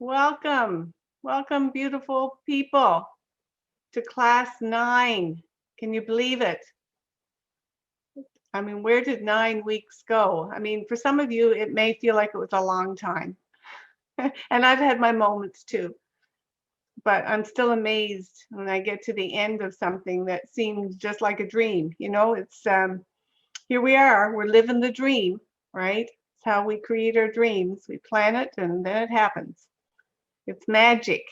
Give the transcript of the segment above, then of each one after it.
Welcome, welcome, beautiful people, to class 9. Can you believe it? I mean, where did 9 weeks go? I mean, for some of you, it may feel like it was a long time. And I've had my moments too, but I'm still amazed when I get to the end of something that seems just like a dream. It's here we are, we're living the dream, right? It's how we create our dreams. We plan it and then it happens. It's magic.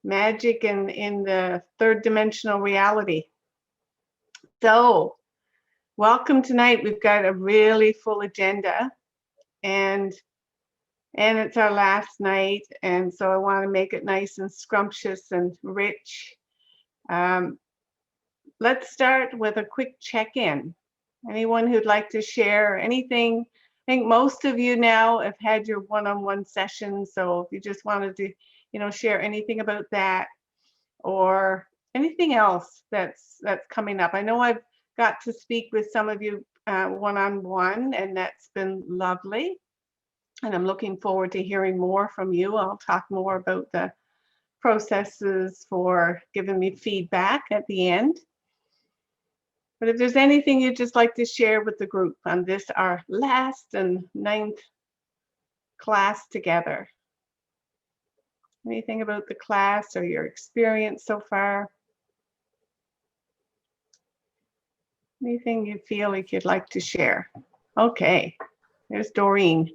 Magic in the third dimensional reality. So, welcome tonight. We've got a really full agenda, and it's our last night, and so I want to make it nice and scrumptious and rich. Um, let's start with a quick check-in. Anyone who'd like to share anything? I think most of you now have had your one-on-one sessions, so if you just wanted to, share anything about that or anything else that's coming up. I know I've got to speak with some of you one-on-one, and that's been lovely. And I'm looking forward to hearing more from you. I'll talk more about the processes for giving me feedback at the end. But if there's anything you'd just like to share with the group on this, our last and 9th class together. Anything about the class or your experience so far? Anything you feel like you'd like to share? Okay, there's Doreen.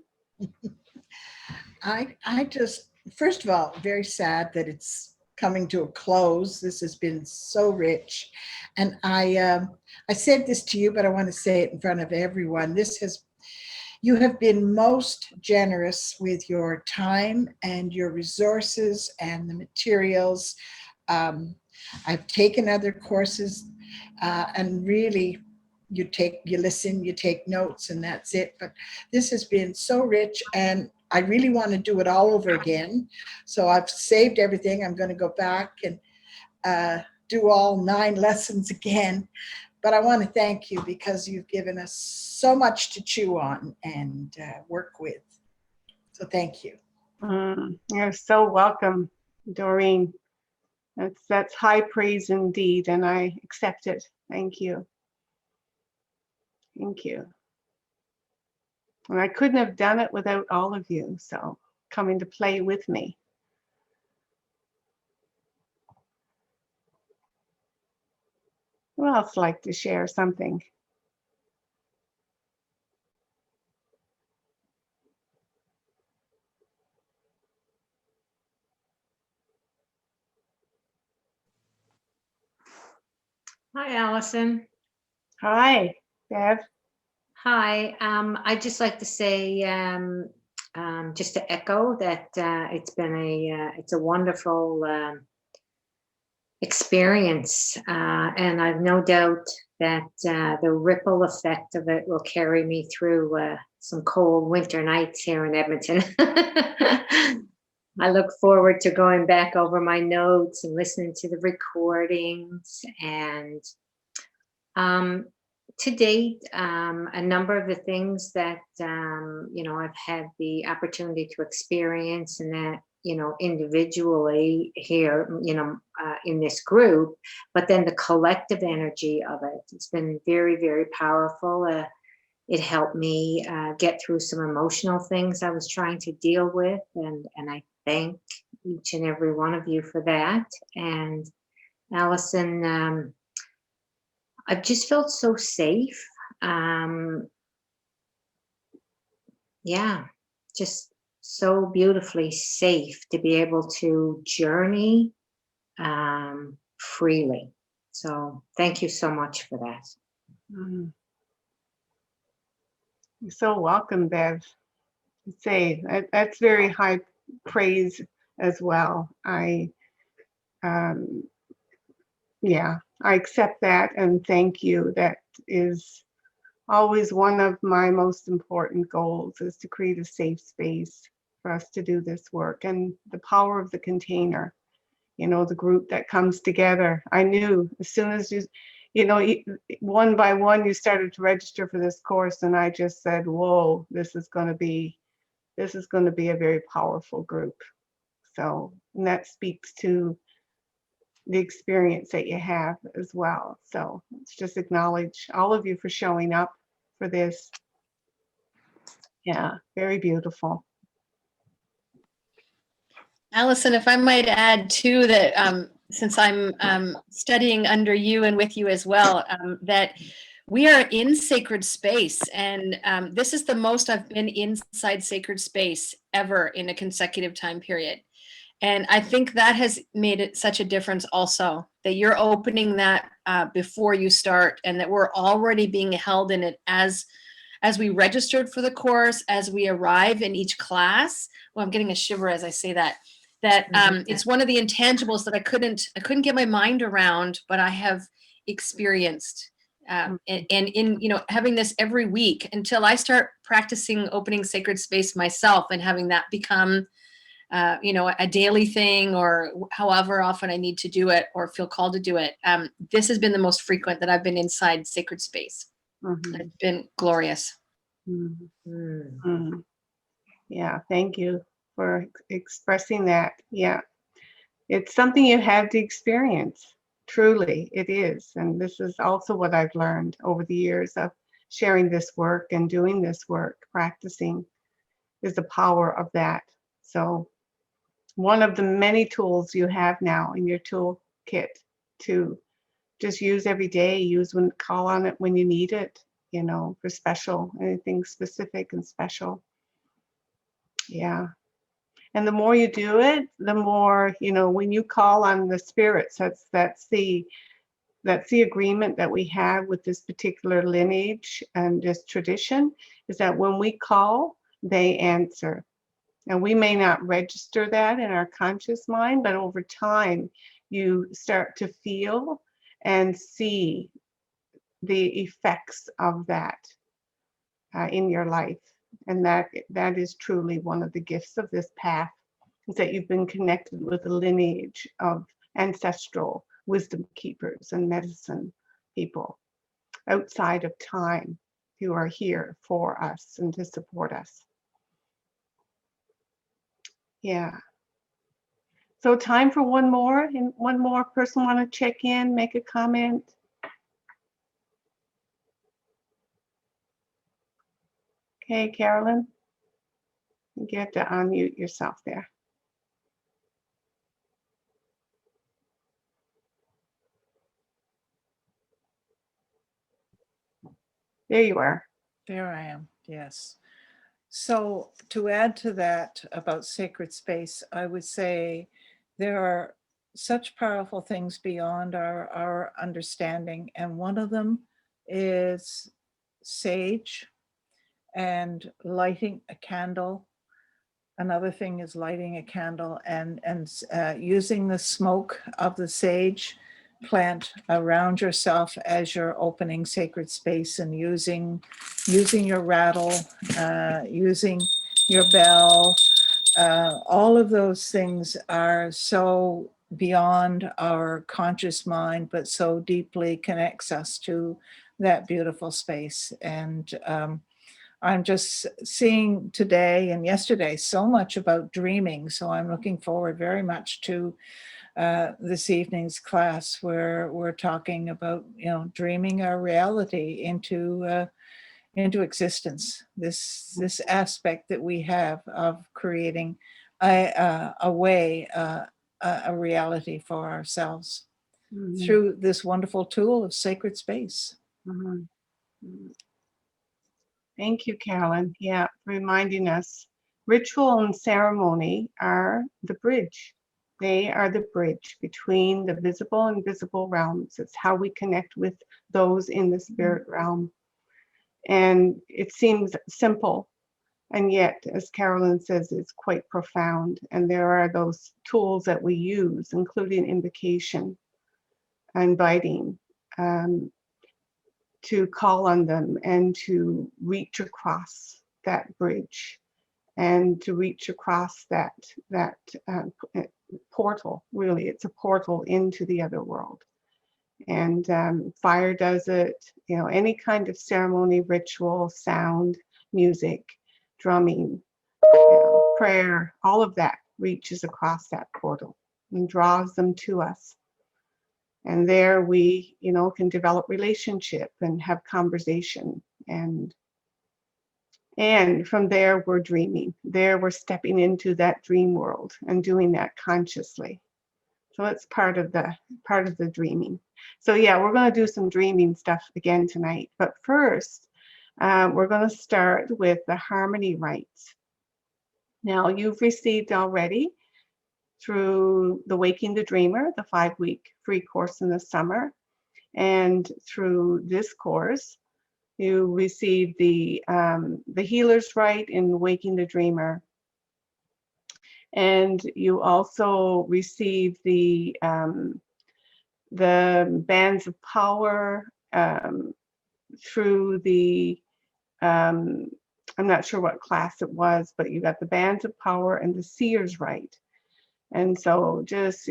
I just, first of all, very sad that it's coming to a close. This has been so rich. And I said this to you, but I want to say it in front of everyone. You have been most generous with your time and your resources and the materials. I've taken other courses and really you listen, you take notes, and that's it. But this has been so rich, and I really want to do it all over again. So I've saved everything. I'm going to go back and do all 9 lessons again. But I want to thank you because you've given us so much to chew on and work with. So thank you. You're so welcome, Doreen. That's high praise indeed, and I accept it. Thank you. Thank you. And I couldn't have done it without all of you, so coming to play with me. Who else like to share something? Hi, Allison. Hi, Bev. Hi. I'd just like to say, just to echo that it's a wonderful experience, and I've no doubt that the ripple effect of it will carry me through some cold winter nights here in Edmonton. I look forward to going back over my notes and listening to the recordings. And to date, a number of the things that I've had the opportunity to experience, and that individually here, in this group, but then the collective energy of it's been very, very powerful. It helped me get through some emotional things I was trying to deal with, and I thank each and every one of you for that. And Allison, I've just felt so safe. Yeah, just so beautifully safe to be able to journey freely. So thank you so much for that. You're so welcome, Bev. Say that's very high praise as well. I accept that and thank you. That is always one of my most important goals, is to create a safe space for us to do this work. And the power of the container, the group that comes together. I knew as soon as one by one you started to register for this course, and I just said, whoa, this is going to be this is going to be a very powerful group. So, and that speaks to the experience that you have as well. So let's just acknowledge all of you for showing up for this. Yeah, very beautiful. Allison, if I might add too, that since I'm studying under you and with you as well, that we are in sacred space, and this is the most I've been inside sacred space ever in a consecutive time period. And I think that has made it such a difference also, that you're opening that before you start, and that we're already being held in it as we registered for the course, as we arrive in each class. Well, I'm getting a shiver as I say that. It's one of the intangibles that I couldn't get my mind around, but I have experienced. And in having this every week until I start practicing opening sacred space myself and having that become a daily thing, or however often I need to do it or feel called to do it. This has been the most frequent that I've been inside sacred space. It's been glorious. Yeah, thank you for expressing that. Yeah, it's something you have to experience. Truly, it is. And this is also what I've learned over the years of sharing this work and doing this work, practicing, is the power of that. So one of the many tools you have now in your toolkit to just use every day, call on it when you need it, for special, anything specific and special. Yeah. And the more you do it, the more, when you call on the spirits, that's the agreement that we have with this particular lineage and this tradition, is that when we call, they answer. And we may not register that in our conscious mind, but over time, you start to feel and see the effects of that in your life. And that is truly one of the gifts of this path, is that you've been connected with a lineage of ancestral wisdom keepers and medicine people outside of time who are here for us and to support us. Yeah. So time for one more. And one more person want to check in, make a comment? Okay, Carolyn, you get to unmute yourself there. There you are. There I am, yes. So to add to that about sacred space, I would say there are such powerful things beyond our understanding. And one of them is sage and lighting a candle. Another thing is lighting a candle and using the smoke of the sage plant around yourself as you're opening sacred space, and using your rattle, using your bell. All of those things are so beyond our conscious mind, but so deeply connects us to that beautiful space. And I'm just seeing today and yesterday so much about dreaming. So I'm looking forward very much to this evening's class, where we're talking about, dreaming our reality into existence. This aspect that we have of creating a reality for ourselves through this wonderful tool of sacred space. Thank you, Carolyn. Yeah, reminding us, ritual and ceremony are the bridge. They are the bridge between the visible and invisible realms. It's how we connect with those in the spirit realm. And it seems simple, and yet, as Carolyn says, it's quite profound. And there are those tools that we use, including invocation, inviting, to call on them and to reach across that bridge, and to reach across that portal. Really, it's a portal into the other world. And fire does it, any kind of ceremony, ritual, sound, music, drumming, prayer, all of that reaches across that portal and draws them to us. And there we, can develop relationship and have conversation. And from there, we're dreaming. There, we're stepping into that dream world and doing that consciously. So it's part of the dreaming. So yeah, we're going to do some dreaming stuff again tonight. But first, we're going to start with the harmony rites. Now, you've received already through the Waking the Dreamer, the 5-week free course in the summer, and through this course, you received the Healer's Rite in Waking the Dreamer, and you also received the Bands of Power through the I'm not sure what class it was, but you got the Bands of Power and the Seer's Rite. And so just,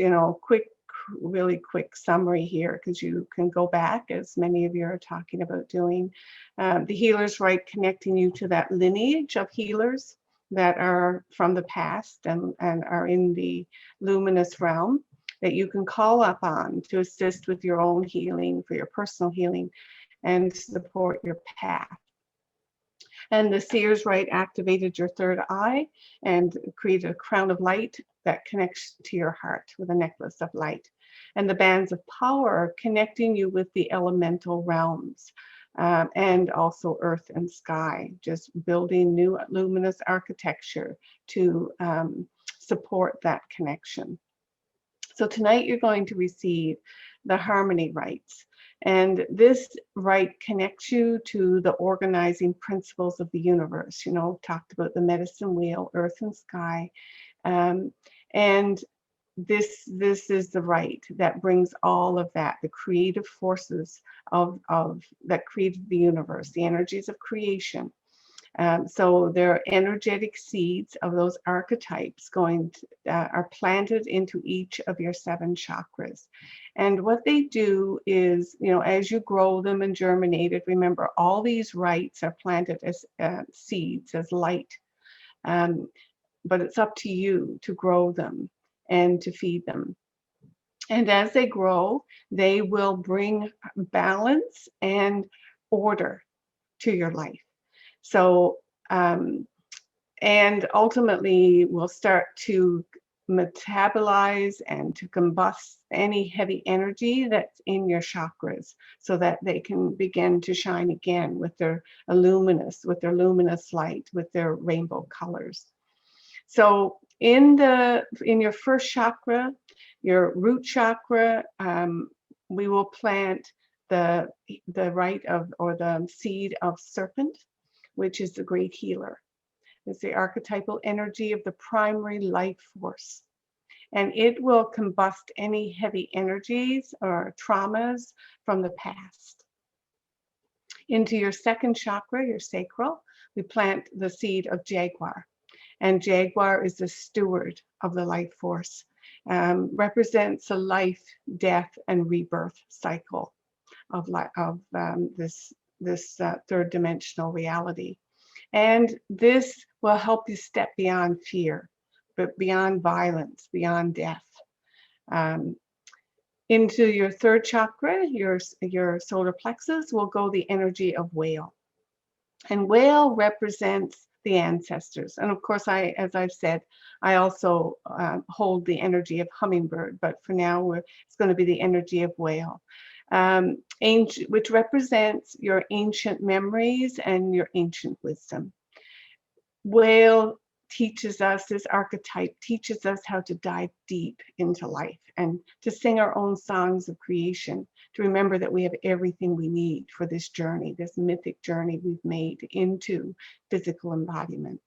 really quick summary here, because you can go back, as many of you are talking about doing. The Healer's Rite, connecting you to that lineage of healers that are from the past and are in the luminous realm that you can call up on to assist with your own healing, for your personal healing, and support your path. And the Seer's Rite activated your third eye and created a crown of light that connects to your heart with a necklace of light. And the Bands of Power, connecting you with the elemental realms and also earth and sky, just building new luminous architecture to support that connection. So tonight you're going to receive the harmony rites. And this rite connects you to the organizing principles of the universe. Talked about the medicine wheel, earth and sky. And this is the rite that brings all of that, the creative forces of that created the universe, the energies of creation. So there are energetic seeds of those archetypes are planted into each of your 7 chakras. And what they do is, as you grow them and germinate it, remember all these rites are planted as seeds, as light. But it's up to you to grow them and to feed them. And as they grow, they will bring balance and order to your life. So, and ultimately will start to metabolize and to combust any heavy energy that's in your chakras, so that they can begin to shine again with their luminous light, with their rainbow colors. So in your first chakra, your root chakra, we will plant the rite of, or the seed of serpent, which is the great healer. It's the archetypal energy of the primary life force. And it will combust any heavy energies or traumas from the past. Into your second chakra, your sacral, we plant the seed of Jaguar. And Jaguar is the steward of the life force, represents a life, death, and rebirth cycle of this third dimensional reality. And this will help you step beyond fear, but beyond violence, beyond death. Into your third chakra, your solar plexus, will go the energy of whale. And whale represents the ancestors. And of course, as I've said, I also hold the energy of hummingbird, but for now, it's going to be the energy of whale. Which represents your ancient memories and your ancient wisdom. Whale teaches us, this archetype teaches us how to dive deep into life and to sing our own songs of creation, to remember that we have everything we need for this journey, this mythic journey we've made into physical embodiment.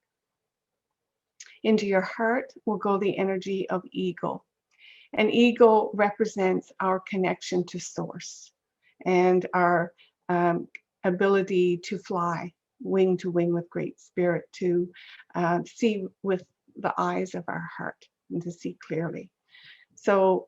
Into your heart will go the energy of eagle. And eagle represents our connection to source and our ability to fly wing to wing with great spirit, to see with the eyes of our heart and to see clearly. So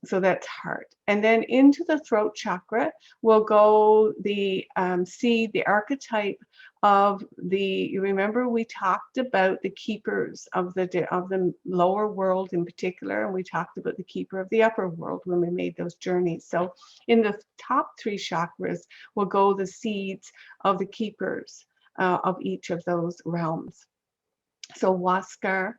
So that's heart. And then into the throat chakra will go the seed, the archetype of you remember we talked about the keepers of the lower world in particular, and we talked about the keeper of the upper world when we made those journeys. So in the top 3 chakras will go the seeds of the keepers of each of those realms. So Huascar,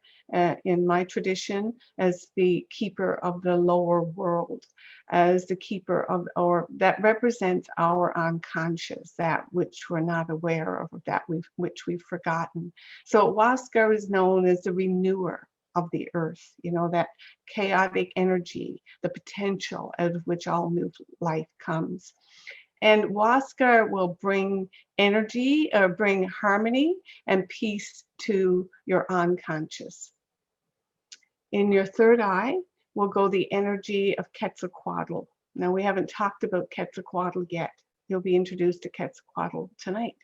in my tradition, as the keeper of the lower world, as the keeper of, or that represents our unconscious, that which we're not aware of, that which we've forgotten. So Huascar is known as the renewer of the earth, you know, that chaotic energy, the potential out of which all new life comes. And Huascar will bring energy, bring harmony and peace to your unconscious. In your third eye will go the energy of Quetzalcoatl. Now, we haven't talked about Quetzalcoatl yet. You'll be introduced to Quetzalcoatl tonight.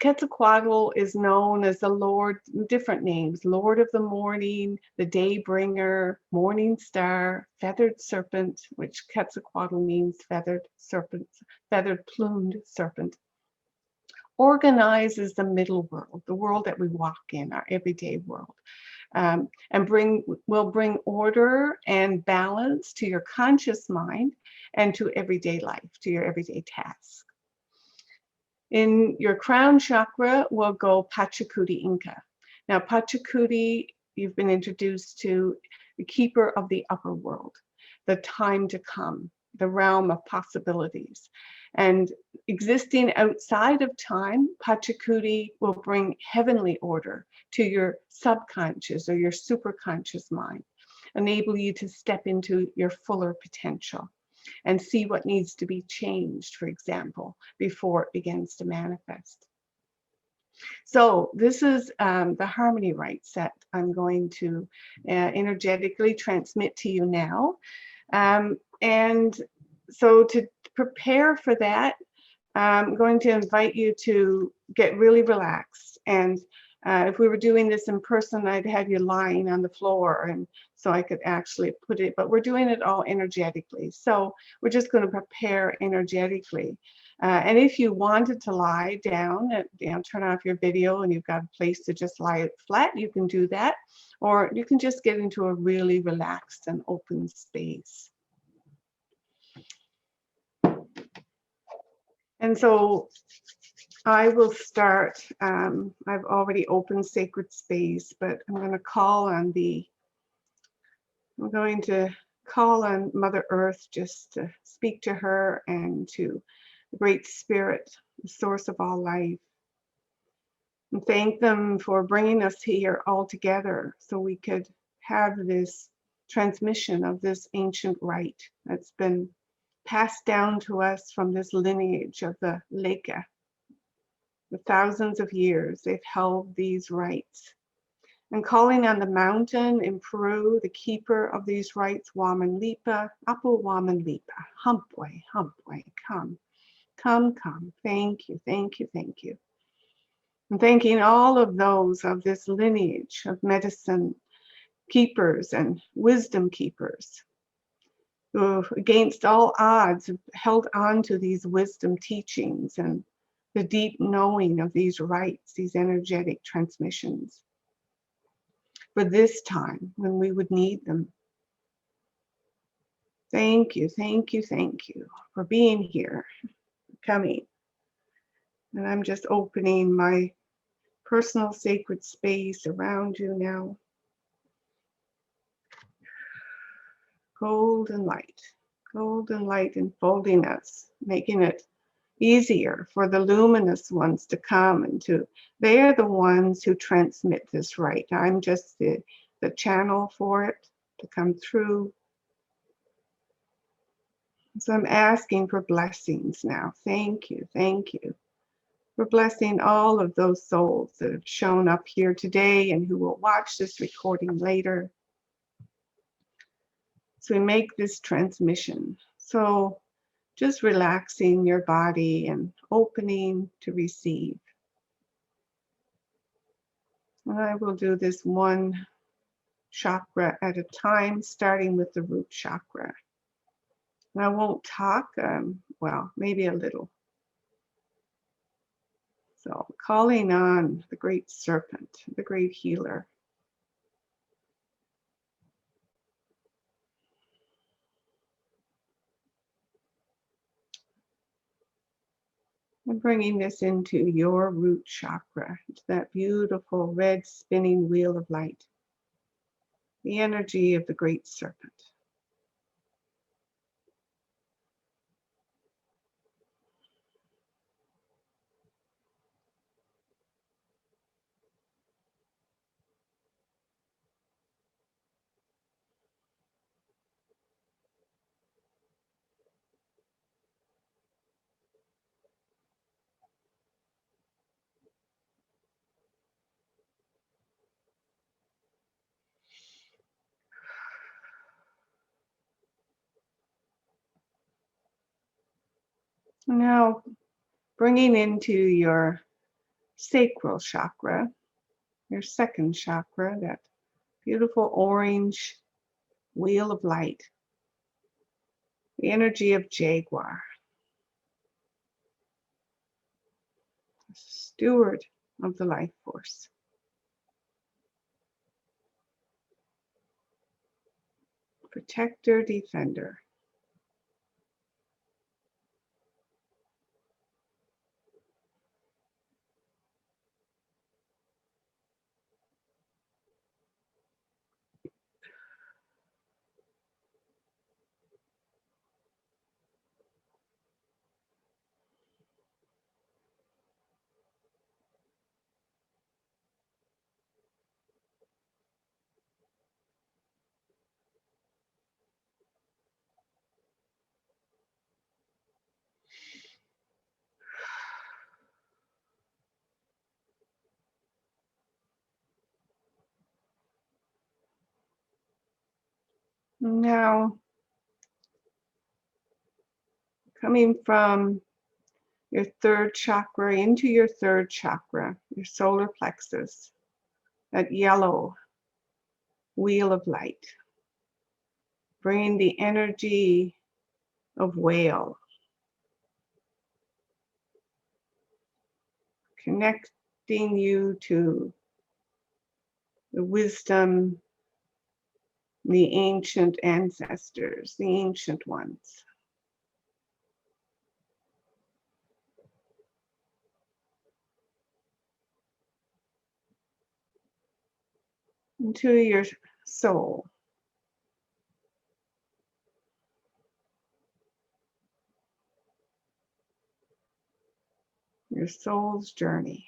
Quetzalcoatl is known as the Lord, different names, Lord of the Morning, the Daybringer, Morning Star, Feathered Serpent, which Quetzalcoatl means feathered serpent, feathered plumed serpent. Organizes the middle world, the world that we walk in, our everyday world, and will bring order and balance to your conscious mind and to everyday life, to your everyday tasks. In your crown chakra will go Pachacuti Inca. Now, Pachacuti, you've been introduced to the keeper of the upper world, the time to come, the realm of possibilities. And existing outside of time, Pachacuti will bring heavenly order to your subconscious or your superconscious mind, enable you to step into your fuller potential and see what needs to be changed, for example, before it begins to manifest. So this is the harmony rites that I'm going to energetically transmit to you now. And so to prepare for that, I'm going to invite you to get really relaxed. And if we were doing this in person, I'd have you lying on the floor, and so I could actually put it, but we're doing it all energetically. So we're just going to prepare energetically. And if you wanted to lie down, turn off your video and you've got a place to just lie flat, you can do that. Or you can just get into a really relaxed and open space. And so I will start. I've already opened sacred space, but I'm going to call on Mother Earth, just to speak to her and to the Great Spirit, the source of all life, and thank them for bringing us here all together so we could have this transmission of this ancient rite that's been passed down to us from this lineage of the Leka. For thousands of years, they've held these rites. And calling on the mountain in Peru, the keeper of these rites, Huamanlipa, Apu Huamanlipa, Humpway, Humpway, come, come, come. Thank you, thank you, thank you. And thanking all of those of this lineage of medicine keepers and wisdom keepers, who against all odds have held on to these wisdom teachings and the deep knowing of these rites, these energetic transmissions, for this time when we would need them. Thank you, thank you, thank you for being here, coming. And I'm just opening my personal sacred space around you now. Golden light enfolding us, making it easier for the luminous ones to come and they are the ones who transmit this right. I'm just the channel for it to come through. So I'm asking for blessings now. Thank you for blessing all of those souls that have shown up here today and who will watch this recording later. So we make this transmission. So just relaxing your body and opening to receive. And I will do this one chakra at a time, starting with the root chakra. And I won't talk, well, maybe a little. So calling on the great serpent, the great healer. And bringing this into your root chakra, to that beautiful red spinning wheel of light, the energy of the great serpent. Now, bringing into your sacral chakra, your second chakra, that beautiful orange wheel of light, the energy of Jaguar, steward of the life force. Protector, defender. Now, coming from your third chakra into your third chakra, your solar plexus, that yellow wheel of light, bringing the energy of whale, connecting you to the wisdom, the ancient ancestors, the ancient ones. Into your soul. Your soul's journey.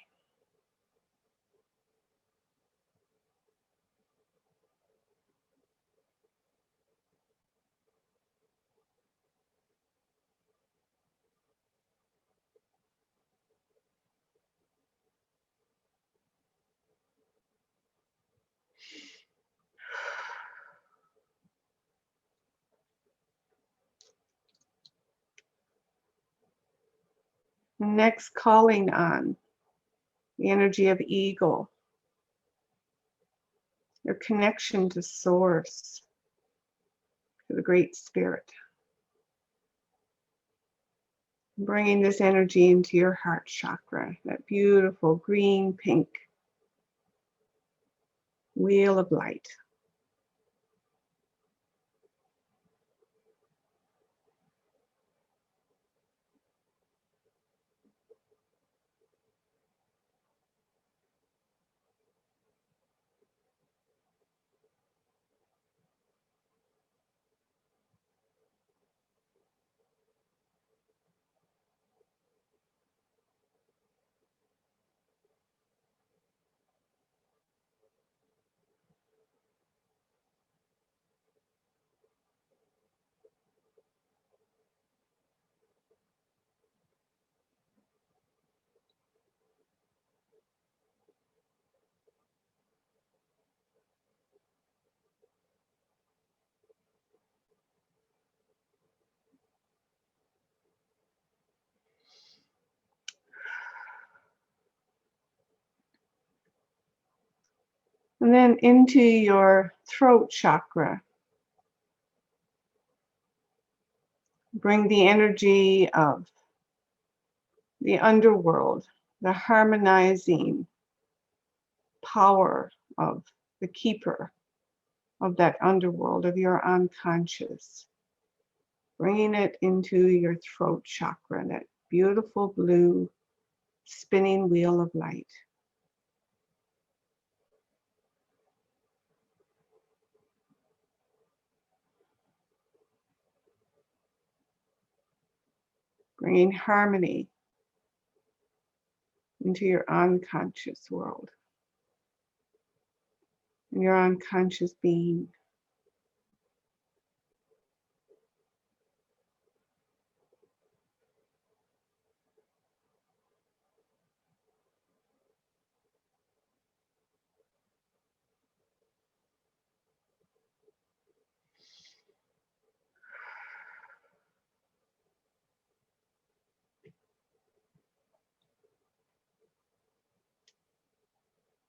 Next, calling on the energy of eagle, your connection to source, to the great spirit. Bringing this energy into your heart chakra, that beautiful green pink wheel of light. And then into your throat chakra. Bring the energy of the underworld, the harmonizing power of the keeper of that underworld, of your unconscious. Bringing it into your throat chakra, that beautiful blue spinning wheel of light. Bringing harmony into your unconscious world, and your unconscious being.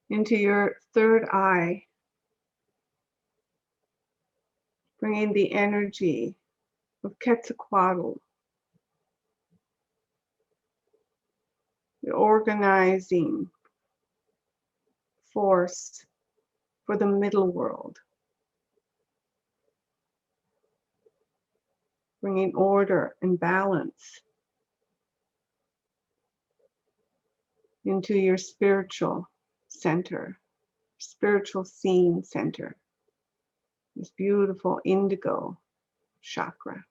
Into your third eye, bringing the energy of Quetzalcoatl, the organizing force for the middle world, bringing order and balance into your spiritual center, spiritual seeing center, this beautiful indigo chakra.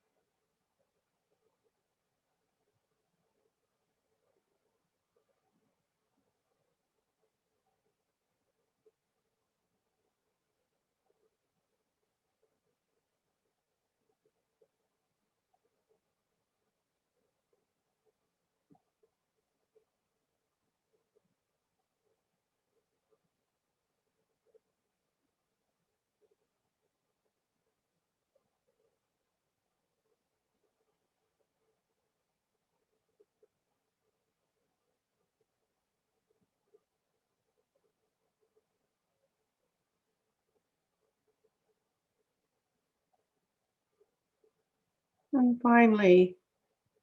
And finally,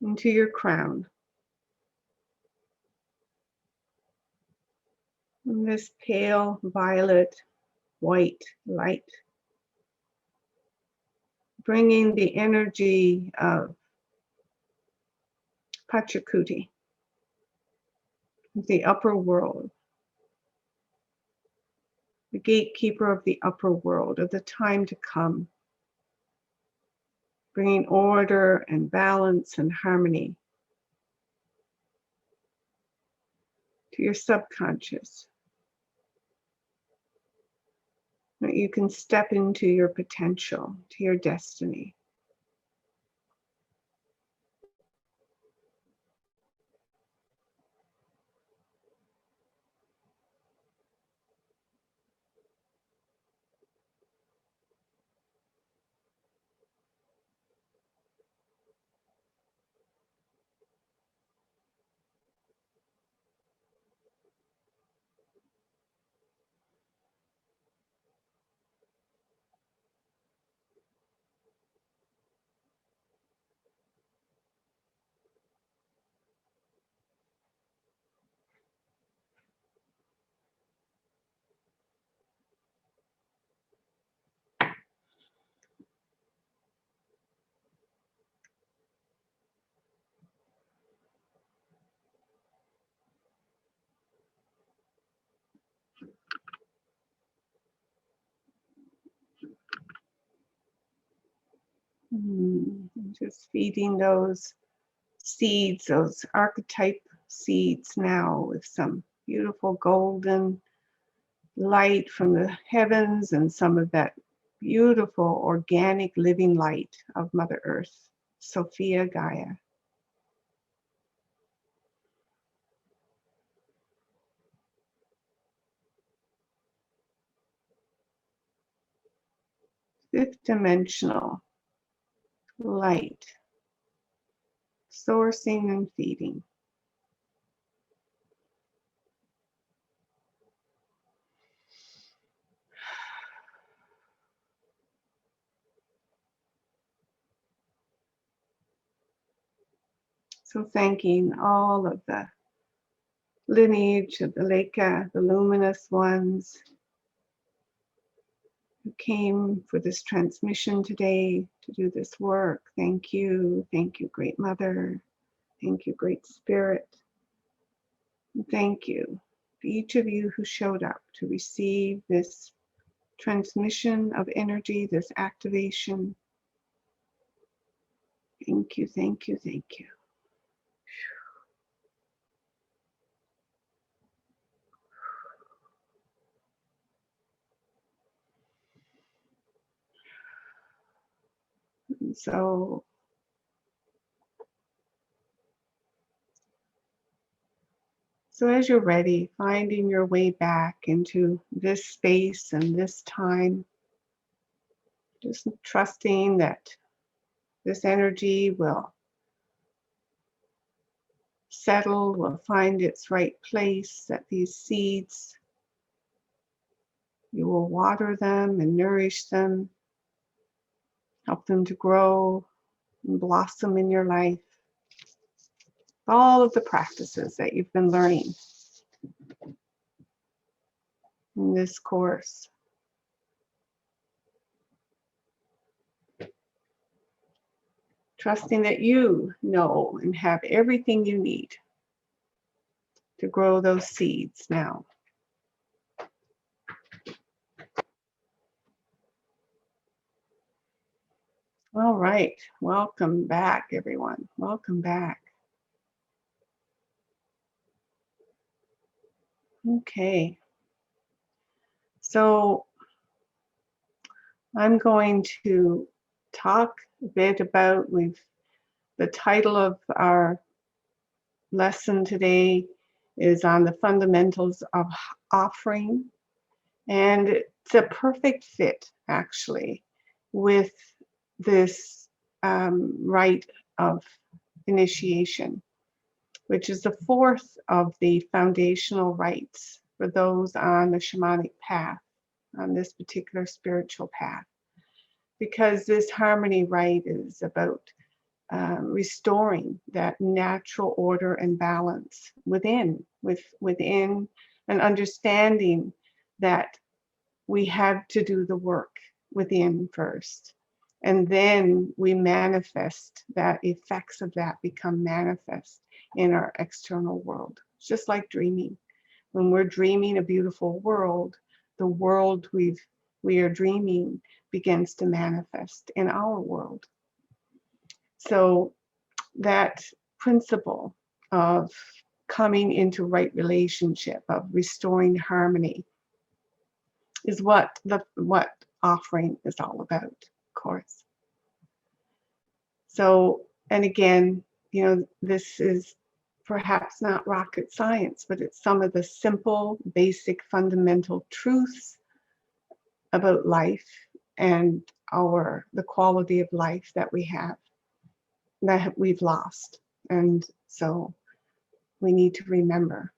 into your crown. And this pale violet white light, bringing the energy of Pachacuti, the upper world, the gatekeeper of the upper world, of the time to come, bringing order and balance and harmony to your subconscious, that you can step into your potential, to your destiny. Just feeding those seeds, those archetype seeds now with some beautiful golden light from the heavens and some of that beautiful organic living light of Mother Earth, Sophia Gaia. Fifth dimensional light, sourcing and feeding. So thanking all of the lineage of the Leica, the luminous ones who came for this transmission today to do this work. Thank you, Great Mother. Thank you, Great Spirit. And thank you for each of you who showed up to receive this transmission of energy, this activation. Thank you, thank you, thank you. And so as you're ready, finding your way back into this space and this time, just trusting that this energy will settle, will find its right place, that these seeds, you will water them and nourish them, help them to grow and blossom in your life. All of the practices that you've been learning in this course. Trusting that you know and have everything you need to grow those seeds now. All right, welcome back, everyone. Welcome back. Okay, so I'm going to talk a bit about, the title of our lesson today is on the fundamentals of offering, and it's a perfect fit actually with this rite of initiation, which is the fourth of the foundational rites for those on the shamanic path, on this particular spiritual path, because this harmony rite is about restoring that natural order and balance within and understanding that we have to do the work within first, and then we manifest that. Effects of that become manifest in our external world. It's just like dreaming. When we're dreaming a beautiful world, the world we are dreaming begins to manifest in our world. So that principle of coming into right relationship, of restoring harmony, is what offering is all about, of course. So, and again, this is perhaps not rocket science, but it's some of the simple, basic, fundamental truths about life and the quality of life that we have, that we've lost. And so we need to remember.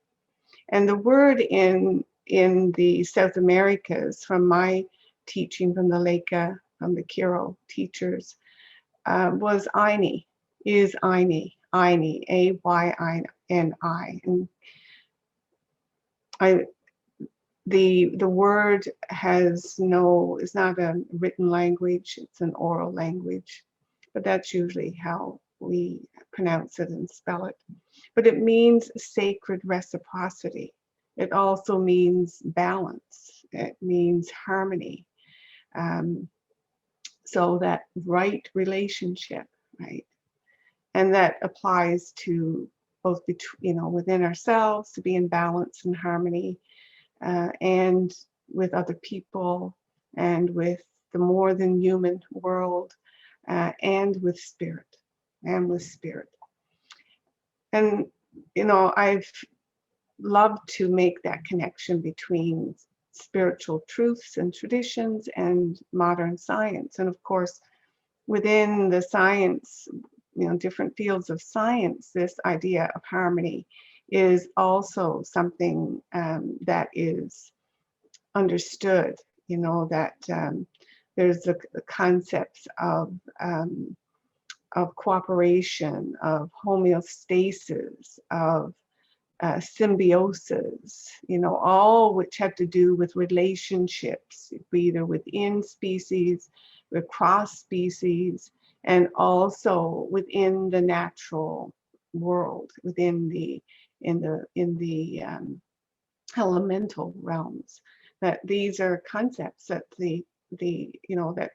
And the word in the South Americas, from my teaching from the Leica, from the Kiro teachers, was Ayni, is Ayni, A-Y-I-N-I. And the word is not a written language, it's an oral language, but that's usually how we pronounce it and spell it. But it means sacred reciprocity. It also means balance. It means harmony. So that right relationship, right? And that applies to both within ourselves, to be in balance and harmony, and with other people, and with the more than human world, and with spirit. And I've loved to make that connection between spiritual truths and traditions and modern science. And of course, within the science, different fields of science, this idea of harmony is also something that is understood, that there's the concepts of cooperation, of homeostasis, of symbiosis, you know, all which have to do with relationships, either within species, across species, and also within the natural world, within the elemental realms. That these are concepts that the you know, that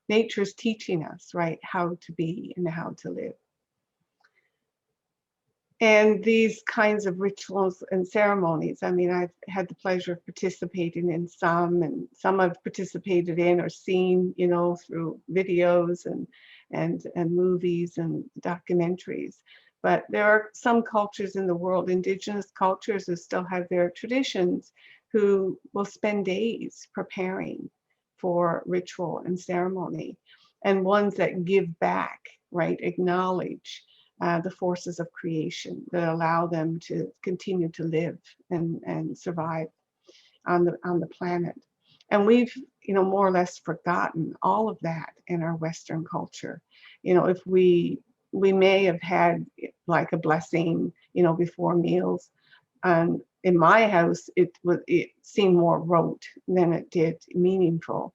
nature's teaching us, right, how to be and how to live. And these kinds of rituals and ceremonies, I mean, I've had the pleasure of participating in some, and some I've participated in or seen, you know, through videos and movies and documentaries. But there are some cultures in the world, indigenous cultures, who still have their traditions, who will spend days preparing for ritual and ceremony, and ones that give back, right, acknowledge the forces of creation that allow them to continue to live and survive on the planet. And we've, you know, more or less forgotten all of that in our Western culture. You know, if we may have had like a blessing, you know, before meals. In my house, it seemed more rote than it did meaningful.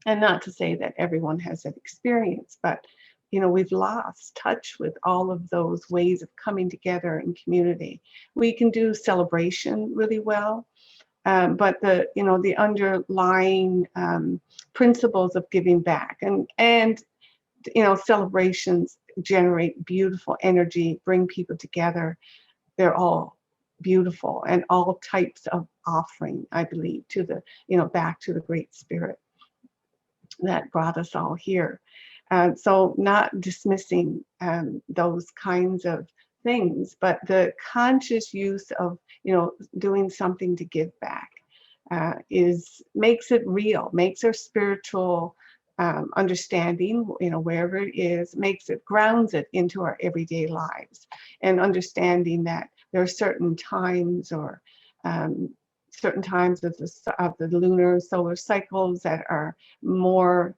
And not to say that everyone has that experience, but you know, we've lost touch with all of those ways of coming together in community. We can do celebration really well, but the, you know, the underlying principles of giving back and you know, celebrations generate beautiful energy, bring people together. They're all beautiful, and all types of offering, I believe, to the, you know, back to the Great Spirit that brought us all here. So not dismissing those kinds of things, but the conscious use of, you know, doing something to give back makes it real, makes our spiritual understanding, you know, wherever it is, grounds it into our everyday lives, and understanding that there are certain times or certain times of the lunar solar cycles that are more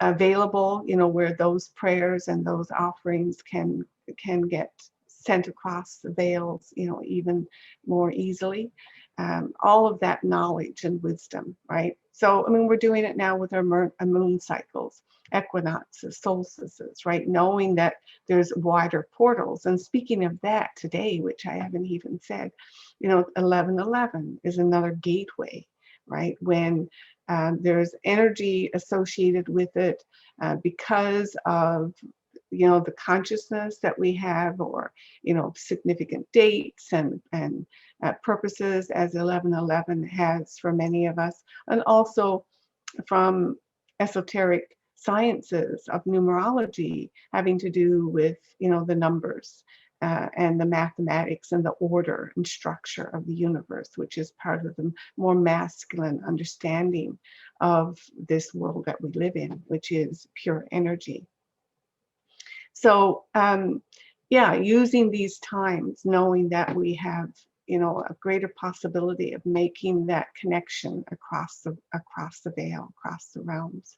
available, you know, where those prayers and those offerings can get sent across the veils, you know, even more easily. All of that knowledge and wisdom, right? So, I mean, we're doing it now with our moon cycles, equinoxes, solstices, right? Knowing that there's wider portals. And speaking of that today, which I haven't even said, you know, 11/11 is another gateway, right? When there's energy associated with it because of, you know, the consciousness that we have, or, you know, significant dates and purposes, as 11/11 has for many of us, and also from esoteric sciences of numerology having to do with, you know, the numbers and the mathematics and the order and structure of the universe, which is part of the more masculine understanding of this world that we live in, which is pure energy. So yeah, using these times, knowing that we have, you know, a greater possibility of making that connection across the veil, across the realms.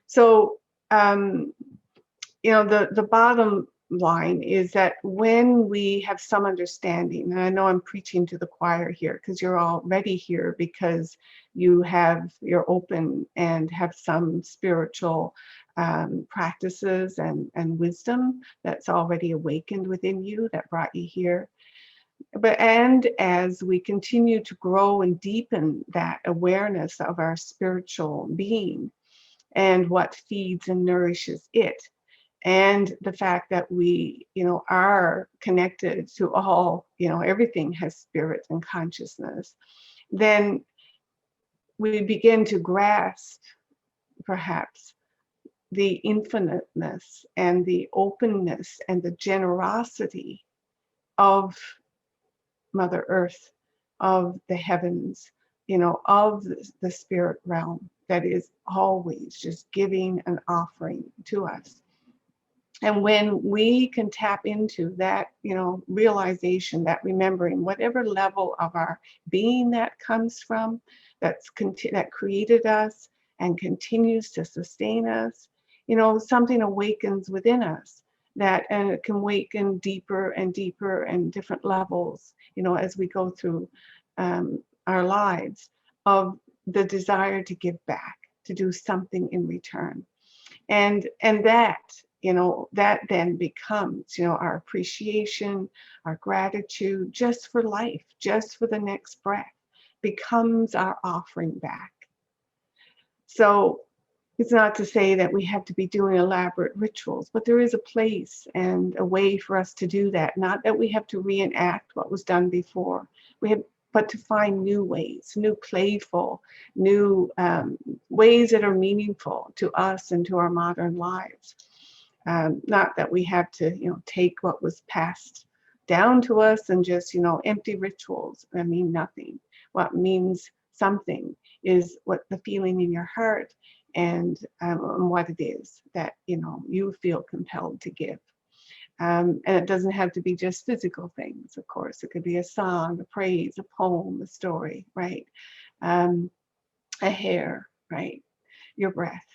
So you know, the bottom line is that when we have some understanding, and I know I'm preaching to the choir here, because you're already here because you're open and have some spiritual practices and wisdom that's already awakened within you that brought you here. And as we continue to grow and deepen that awareness of our spiritual being and what feeds and nourishes it, and the fact that we, you know, are connected to all, you know, everything has spirit and consciousness, then we begin to grasp perhaps the infiniteness and the openness and the generosity of Mother Earth, of the heavens, you know, of the spirit realm that is always just giving an offering to us. And when we can tap into that, you know, realization, that remembering, whatever level of our being that comes from, that created us and continues to sustain us, something awakens within us and it can awaken deeper and deeper and different levels, as we go through our lives, of the desire to give back, to do something in return. And that, that then becomes, our appreciation, our gratitude just for life, just for the next breath, becomes our offering back. So it's not to say that we have to be doing elaborate rituals, but there is a place and a way for us to do that. Not that we have to reenact what was done before, but to find new ways, new playful, new ways that are meaningful to us and to our modern lives. Not that we have to, take what was passed down to us and just, empty rituals that mean nothing. What means something is what the feeling in your heart and what it is that, you feel compelled to give. And it doesn't have to be just physical things, of course. It could be a song, a praise, a poem, a story, right? A hair, right? Your breath.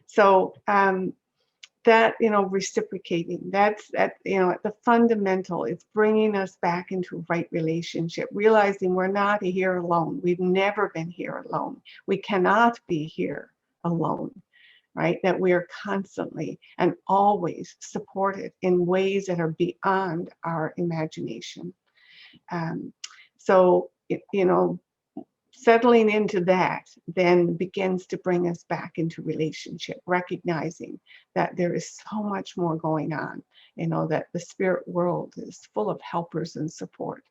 So that, reciprocating, that's at the fundamental, it's bringing us back into right relationship, realizing we're not here alone. We've never been here alone. We cannot be here alone, right? That we are constantly and always supported in ways that are beyond our imagination. So, settling into that then begins to bring us back into relationship, recognizing that there is so much more going on, that the spirit world is full of helpers and support.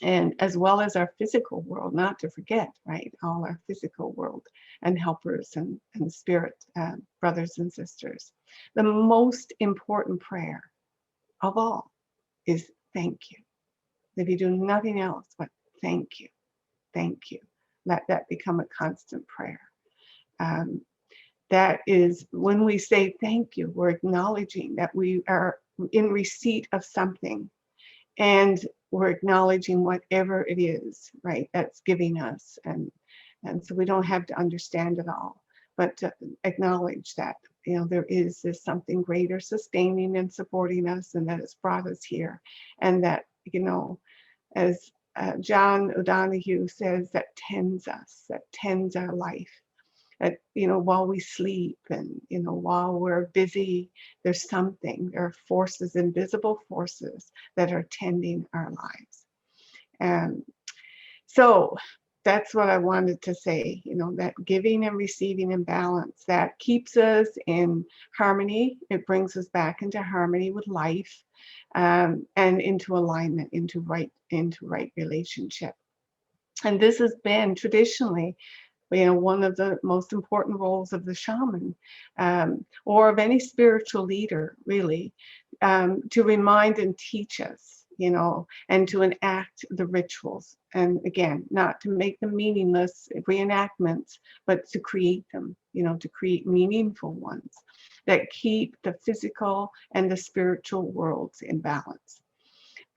And as well as our physical world, not to forget, right? All our physical world and helpers and spirit brothers and sisters. The most important prayer of all is thank you. If you do nothing else but thank you, thank you. Let that become a constant prayer. That is, when we say thank you, we're acknowledging that we are in receipt of something, and we're acknowledging whatever it is, right, that's giving us. And so we don't have to understand it all, but to acknowledge that, there is this something greater sustaining and supporting us, and that has brought us here. And that, as John O'Donohue says, that tends us, that tends our life. That, while we sleep and, while we're busy, there are forces, invisible forces that are tending our lives. And so that's what I wanted to say, that giving and receiving in balance, that keeps us in harmony. It brings us back into harmony with life, and into alignment, into right relationship. And this has been traditionally, one of the most important roles of the shaman, or of any spiritual leader, really, to remind and teach us, and to enact the rituals. And again, not to make them meaningless reenactments, but to create them, to create meaningful ones that keep the physical and the spiritual worlds in balance.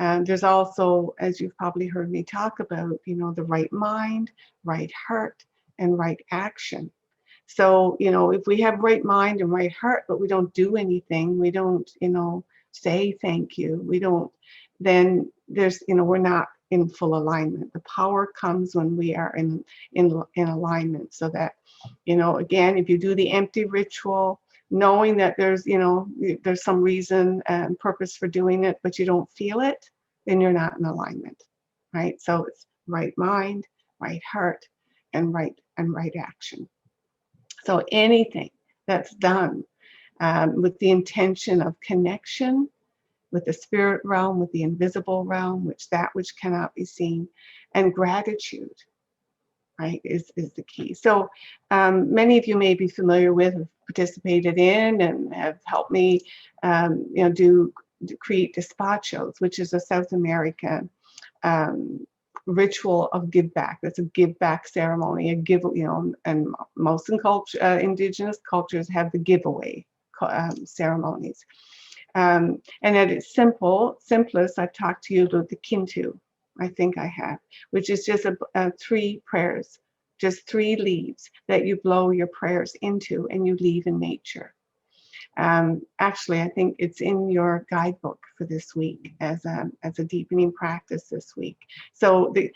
And there's also, as you've probably heard me talk about, the right mind, right heart, and right action. So, if we have right mind and right heart, but we don't do anything, we don't, say thank you, we don't, then there's, we're not in full alignment. The power comes when we are in alignment, so that, again, if you do the empty ritual, knowing that there's, there's some reason and purpose for doing it, but you don't feel it, then you're not in alignment, right? So it's right mind, right heart, and right action. So anything that's done with the intention of connection with the spirit realm, with the invisible realm, which cannot be seen, and gratitude, right, is the key. So many of you may be familiar with, have participated in, and have helped me, create Despachos, which is a South American ritual of give back. That's a give back ceremony, and most indigenous cultures have the giveaway ceremonies. And at its simplest, I've talked to you about the Kintu, I think I have, which is just 3 prayers just 3 leaves that you blow your prayers into and you leave in nature. Actually, I think it's in your guidebook for this week as a deepening practice this week. So the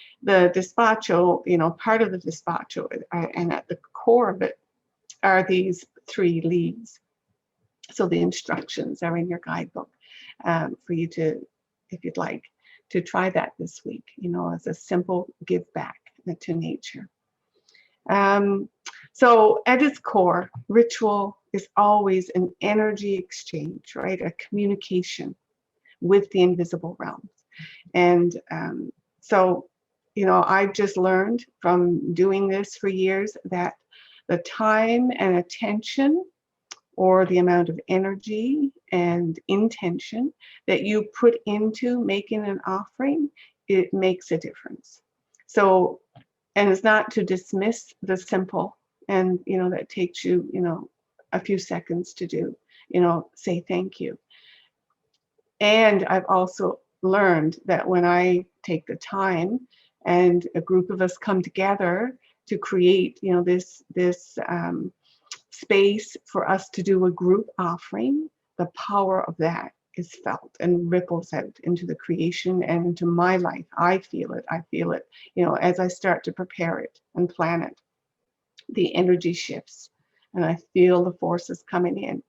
despacho, you know, part of the despacho, and at the core of it are these 3 leaves. So the instructions are in your guidebook for you to, if you'd like, to try that this week, you know, as a simple give back to nature. So at its core, ritual is always an energy exchange, right? A communication with the invisible realms. And so, you know, I've just learned from doing this for years that the time and attention, or the amount of energy and intention that you put into making an offering, it makes a difference. So, and it's not to dismiss the simple, and, you know, that takes you, you know, a few seconds to do, you know, say thank you. And I've also learned that when I take the time and a group of us come together to create, you know, this space for us to do a group offering, the power of that is felt and ripples out into the creation and into my life. I feel it, you know, as I start to prepare it and plan it, the energy shifts and I feel the forces coming in.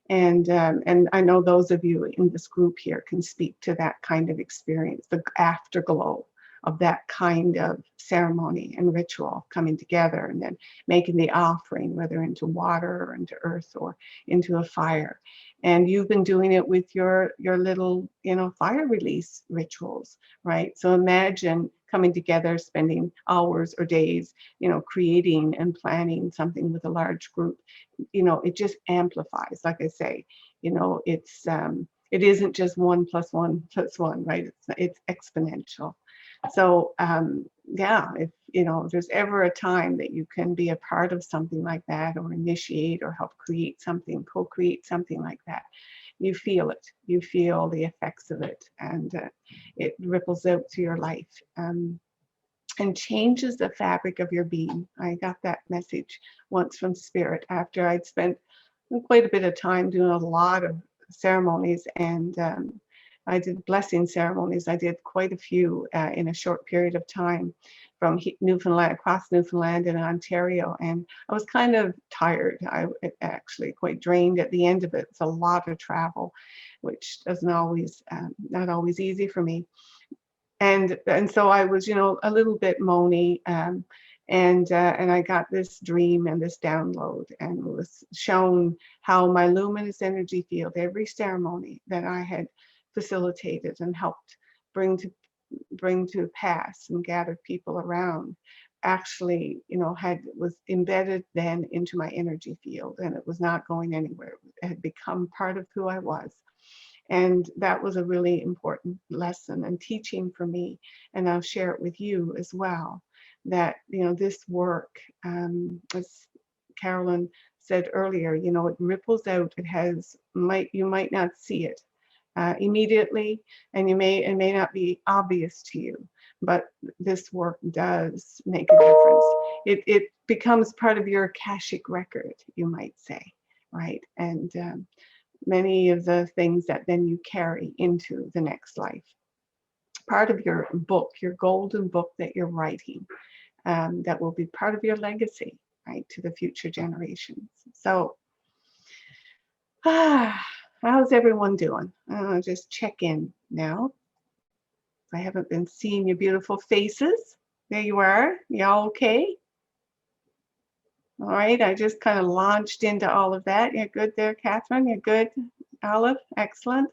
And I know those of you in this group here can speak to that kind of experience, the afterglow of that kind of ceremony and ritual coming together and then making the offering, whether into water or into earth or into a fire. And you've been doing it with your little, you know, fire release rituals, right? So imagine coming together, spending hours or days, you know, creating and planning something with a large group. You know, it just amplifies, like I say, you know, it isn't just 1 + 1 + 1, right? It's exponential. So yeah, if you know, if there's ever a time that you can be a part of something like that, or initiate or help create something, co-create something like that, you feel it, you feel the effects of it, and it ripples out to your life and changes the fabric of your being. I got that message once from Spirit after I'd spent quite a bit of time doing a lot of ceremonies, and I did blessing ceremonies. I did quite a few in a short period of time, from Newfoundland, across Newfoundland and Ontario. And I was kind of tired. I actually quite drained at the end of it. It's a lot of travel, which doesn't always, not always easy for me. And so I was, you know, a little bit moany, and I got this dream and this download, and was shown how my luminous energy field, every ceremony that I had facilitated and helped bring to pass and gathered people around, actually, you know, was embedded then into my energy field, and it was not going anywhere. It had become part of who I was. And that was a really important lesson and teaching for me. And I'll share it with you as well, that, you know, this work, as Carolyn said earlier, you know, it ripples out. You might not see it immediately, and it may not be obvious to you, but this work does make a difference. It becomes part of your Akashic record, you might say, right? And many of the things that then you carry into the next life. Part of your book, your golden book that you're writing, that will be part of your legacy, right, to the future generations. So, how's everyone doing? I'll just check in now. I haven't been seeing your beautiful faces. There you are. Y'all okay? All right, I just kind of launched into all of that. You're good there, Catherine? You're good, Olive? Excellent.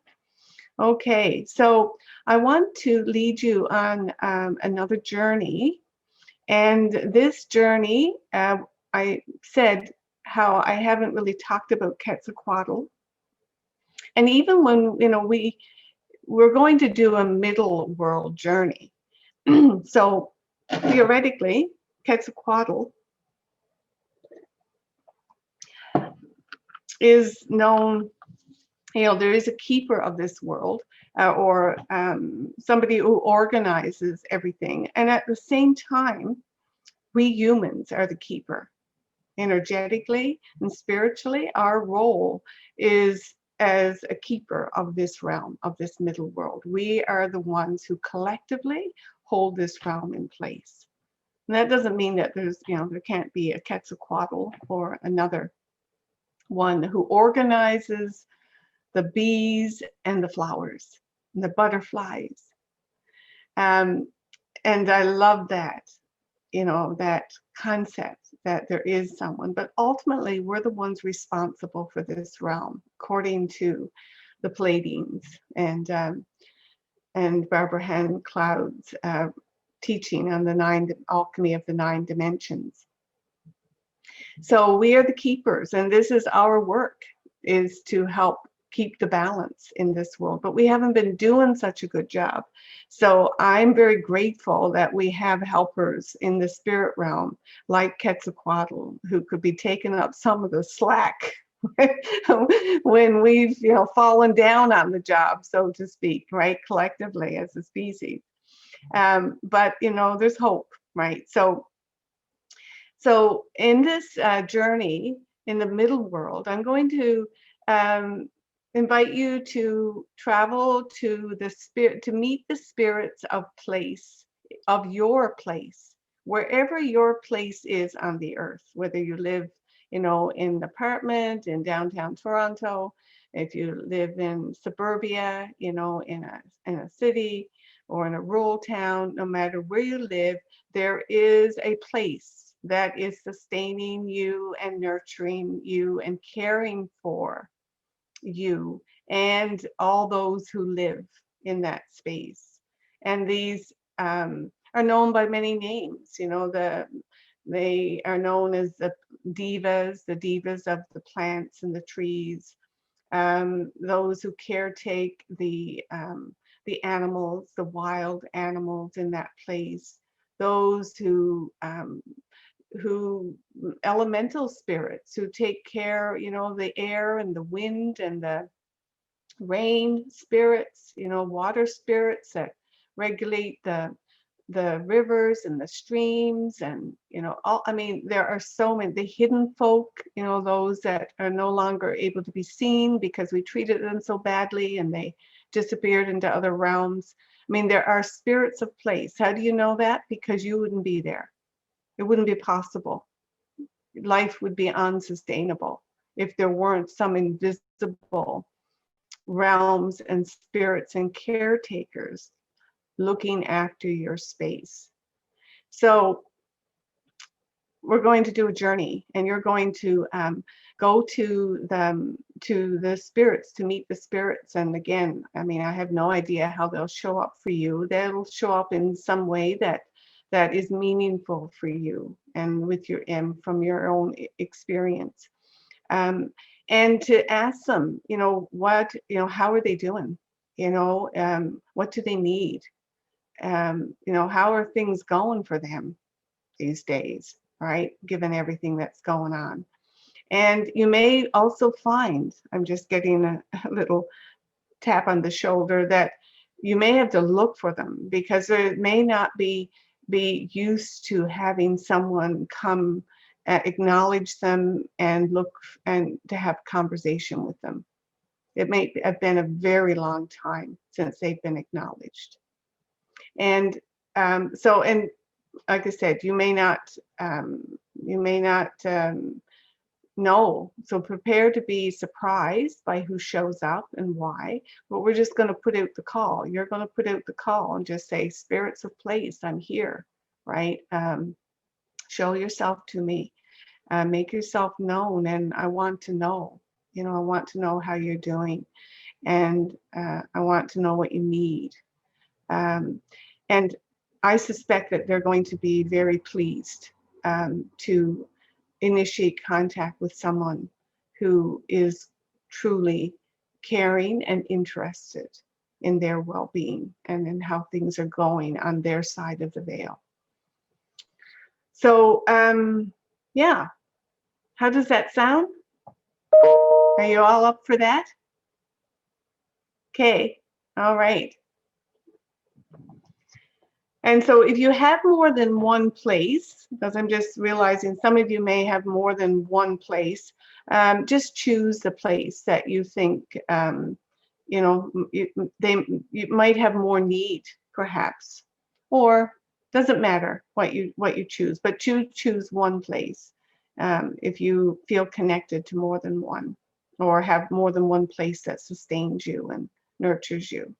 Okay, so I want to lead you on another journey. And this journey, I said how I haven't really talked about Quetzalcoatl. And even when, you know, we're going to do a middle world journey. So theoretically, Quetzalcoatl is known, you know, there is a keeper of this world, or somebody who organizes everything. And at the same time, we humans are the keeper. Energetically and spiritually, our role is as a keeper of this realm, of this middle world. We are the ones who collectively hold this realm in place. And that doesn't mean that there's, there can't be a Quetzalcoatl or another one who organizes the bees and the flowers and the butterflies. And I love that, that concept that there is someone, but ultimately we're the ones responsible for this realm, according to the Pleiadians and Barbara Hand Cloud's teaching on the alchemy of the 9 dimensions. So we are the keepers, and this is our work, is to help keep the balance in this world, but we haven't been doing such a good job. So I'm very grateful that we have helpers in the spirit realm like Quetzalcoatl, who could be taking up some of the slack when we've fallen down on the job, so to speak, right, collectively as a species. But there's hope, right? So in this journey in the middle world, I'm going to invite you to travel to the spirit, to meet the spirits of your place, wherever your place is on the earth, whether you live, in an apartment in downtown Toronto, if you live in suburbia, in a city or in a rural town, no matter where you live, there is a place that is sustaining you and nurturing you and caring for you and all those who live in that space. And these are known by many names. They are known as the divas of the plants and the trees, those who caretake the animals, the wild animals in that place, those who elemental spirits who take care, the air and the wind and the rain spirits, water spirits that regulate the rivers and the streams, and there are so many, the hidden folk, those that are no longer able to be seen because we treated them so badly and they disappeared into other realms. There are spirits of place. How do you know that? Because you wouldn't be there. It wouldn't be possible. Life would be unsustainable if there weren't some invisible realms and spirits and caretakers looking after your space. So we're going to do a journey, and you're going to go to the spirits, to meet the spirits. And again, I have no idea how they'll show up for you. They'll show up in some way that is meaningful for you and from your own experience. And to ask them, how are they doing? What do they need? How are things going for them these days, right? Given everything that's going on. And you may also find, I'm just getting a little tap on the shoulder, that you may have to look for them because they may not be used to having someone come acknowledge them and look and to have conversation with them. It may have been a very long time since they've been acknowledged. And so, and like I said, you may not know. So prepare to be surprised by who shows up and why. But we're just going to put out the call. You're going to put out the call and just say, spirits of place, I'm here, right? Show yourself to me. Make yourself known, and I want to know. I want to know how you're doing, and I want to know what you need. And I suspect that they're going to be very pleased to initiate contact with someone who is truly caring and interested in their well-being and in how things are going on their side of the veil. So, yeah, how does that sound? Are you all up for that? Okay, all right. And so if you have more than one place, because I'm just realizing some of you may have more than one place, just choose the place that you think, you know, you might have more need, perhaps, or doesn't matter what you choose, but choose one place if you feel connected to more than one, or have more than one place that sustains you and nurtures you.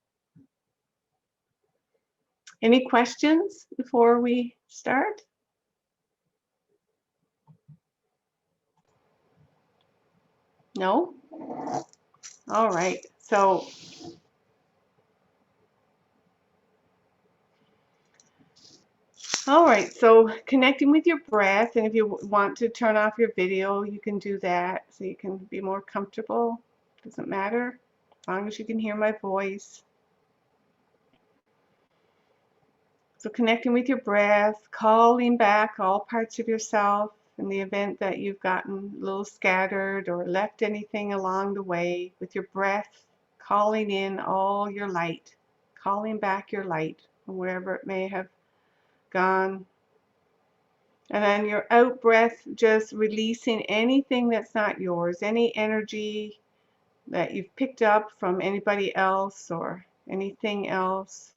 Any questions before we start? No? All right. So connecting with your breath, and if you want to turn off your video, you can do that so you can be more comfortable. Doesn't matter, as long as you can hear my voice. So connecting with your breath, calling back all parts of yourself in the event that you've gotten a little scattered or left anything along the way. With your breath, calling in all your light, calling back your light from wherever it may have gone. And then your out breath, just releasing anything that's not yours, any energy that you've picked up from anybody else or anything else.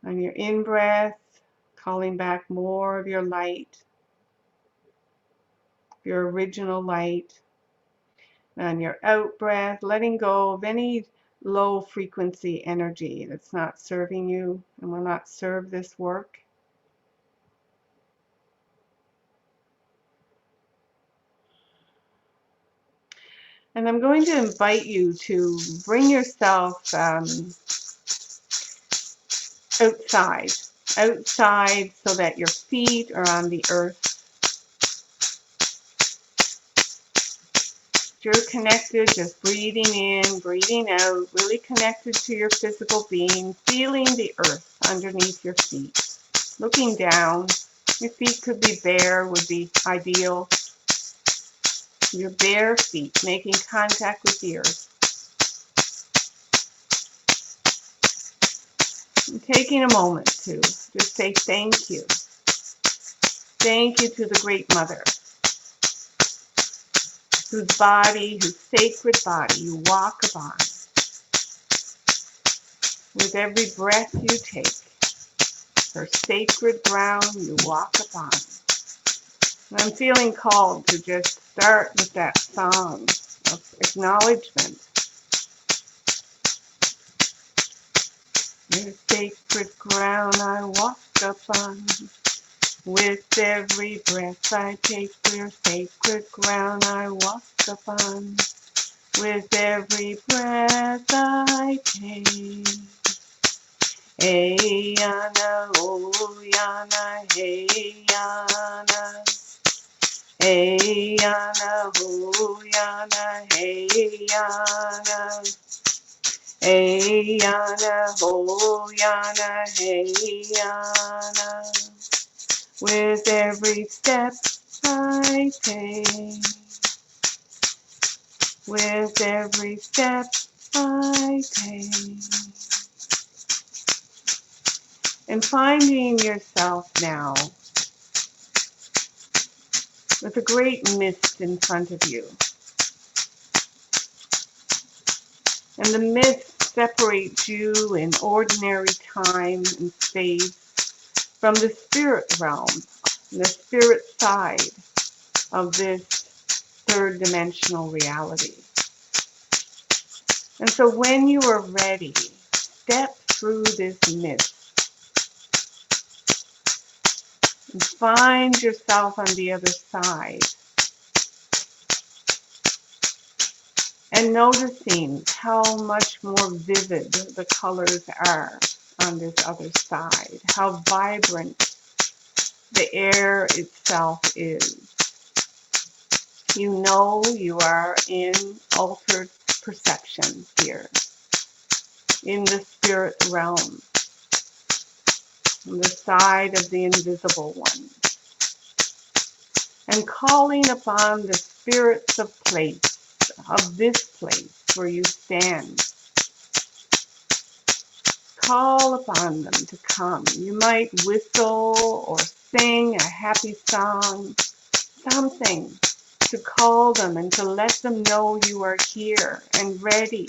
On your in-breath, calling back more of your light, your original light. And on your out-breath, letting go of any low frequency energy that's not serving you and will not serve this work. And I'm going to invite you to bring yourself outside so that your feet are on the earth. If you're connected, just breathing in, breathing out, really connected to your physical being, feeling the earth underneath your feet. Looking down, your feet could be bare, would be ideal. Your bare feet, making contact with the earth. And taking a moment to just say thank you. Thank you to the Great Mother, whose sacred body you walk upon. With every breath you take, her sacred ground you walk upon. And I'm feeling called to just start with that song of acknowledgement. Your sacred ground I walk upon. With every breath I take, your sacred ground I walk upon. With every breath I take. Hey Yana, oh Yana, hey Yana. Hey Yana, oh Yana, hey Yana. Hey Yana, oh Yana, hey Yana. With every step I take. With every step I take. And finding yourself now with a great mist in front of you. And the mist separates you in ordinary time and space from the spirit realm, the spirit side of this third dimensional reality. And so when you are ready, step through this mist and find yourself on the other side. And noticing how much more vivid the colors are on this other side, how vibrant the air itself is. You know you are in altered perception here, in the spirit realm, on the side of the invisible one, and calling upon the spirits of this place where you stand, call upon them to come. You might whistle or sing a happy song, something to call them and to let them know you are here and ready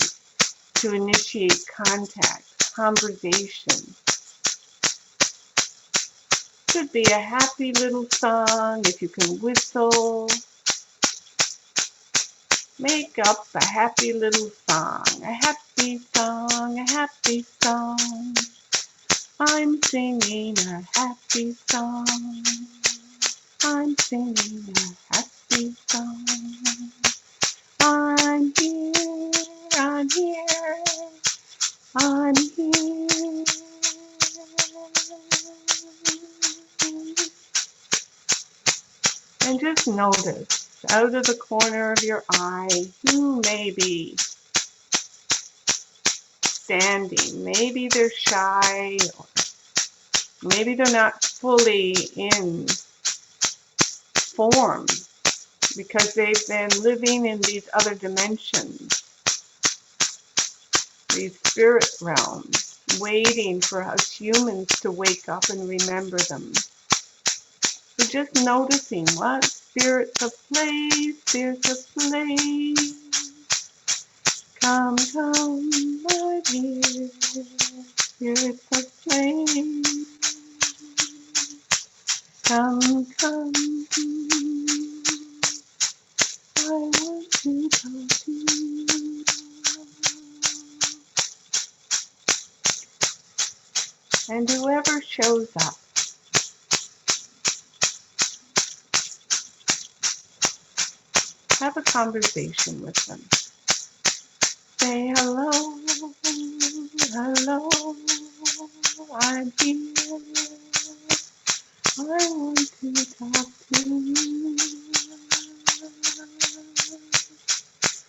to initiate contact, conversation. Could be a happy little song if you can whistle. Make up a happy little song, a happy song, a happy song. I'm singing a happy song. I'm singing a happy song. I'm here, I'm here, I'm here. And just notice, out of the corner of your eye, who may be standing. Maybe they're shy, or maybe they're not fully in form because they've been living in these other dimensions, these spirit realms, waiting for us humans to wake up and remember them. So just noticing what spirits of place, spirits of place. Come, come, my dear, spirits of place. Come, come, I want to talk to you. And whoever shows up, have a conversation with them. Say hello, hello, I'm here. I want to talk to you.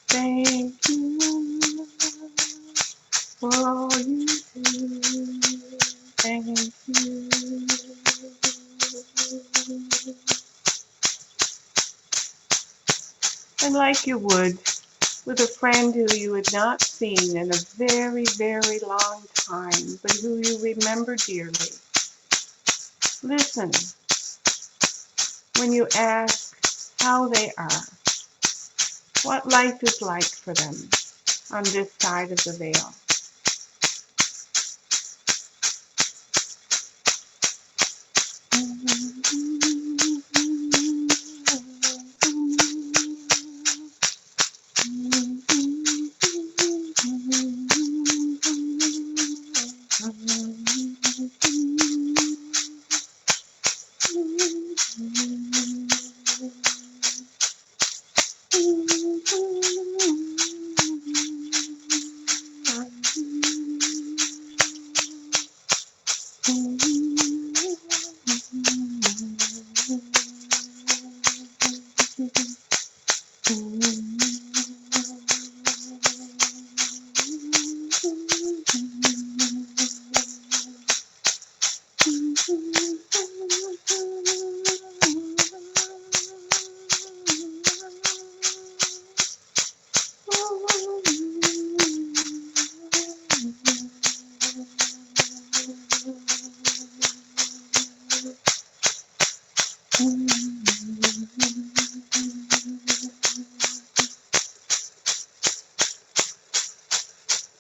Thank you for all you do. Thank you. And like you would with a friend who you had not seen in a very, very long time, but who you remember dearly. Listen when you ask how they are, what life is like for them on this side of the veil.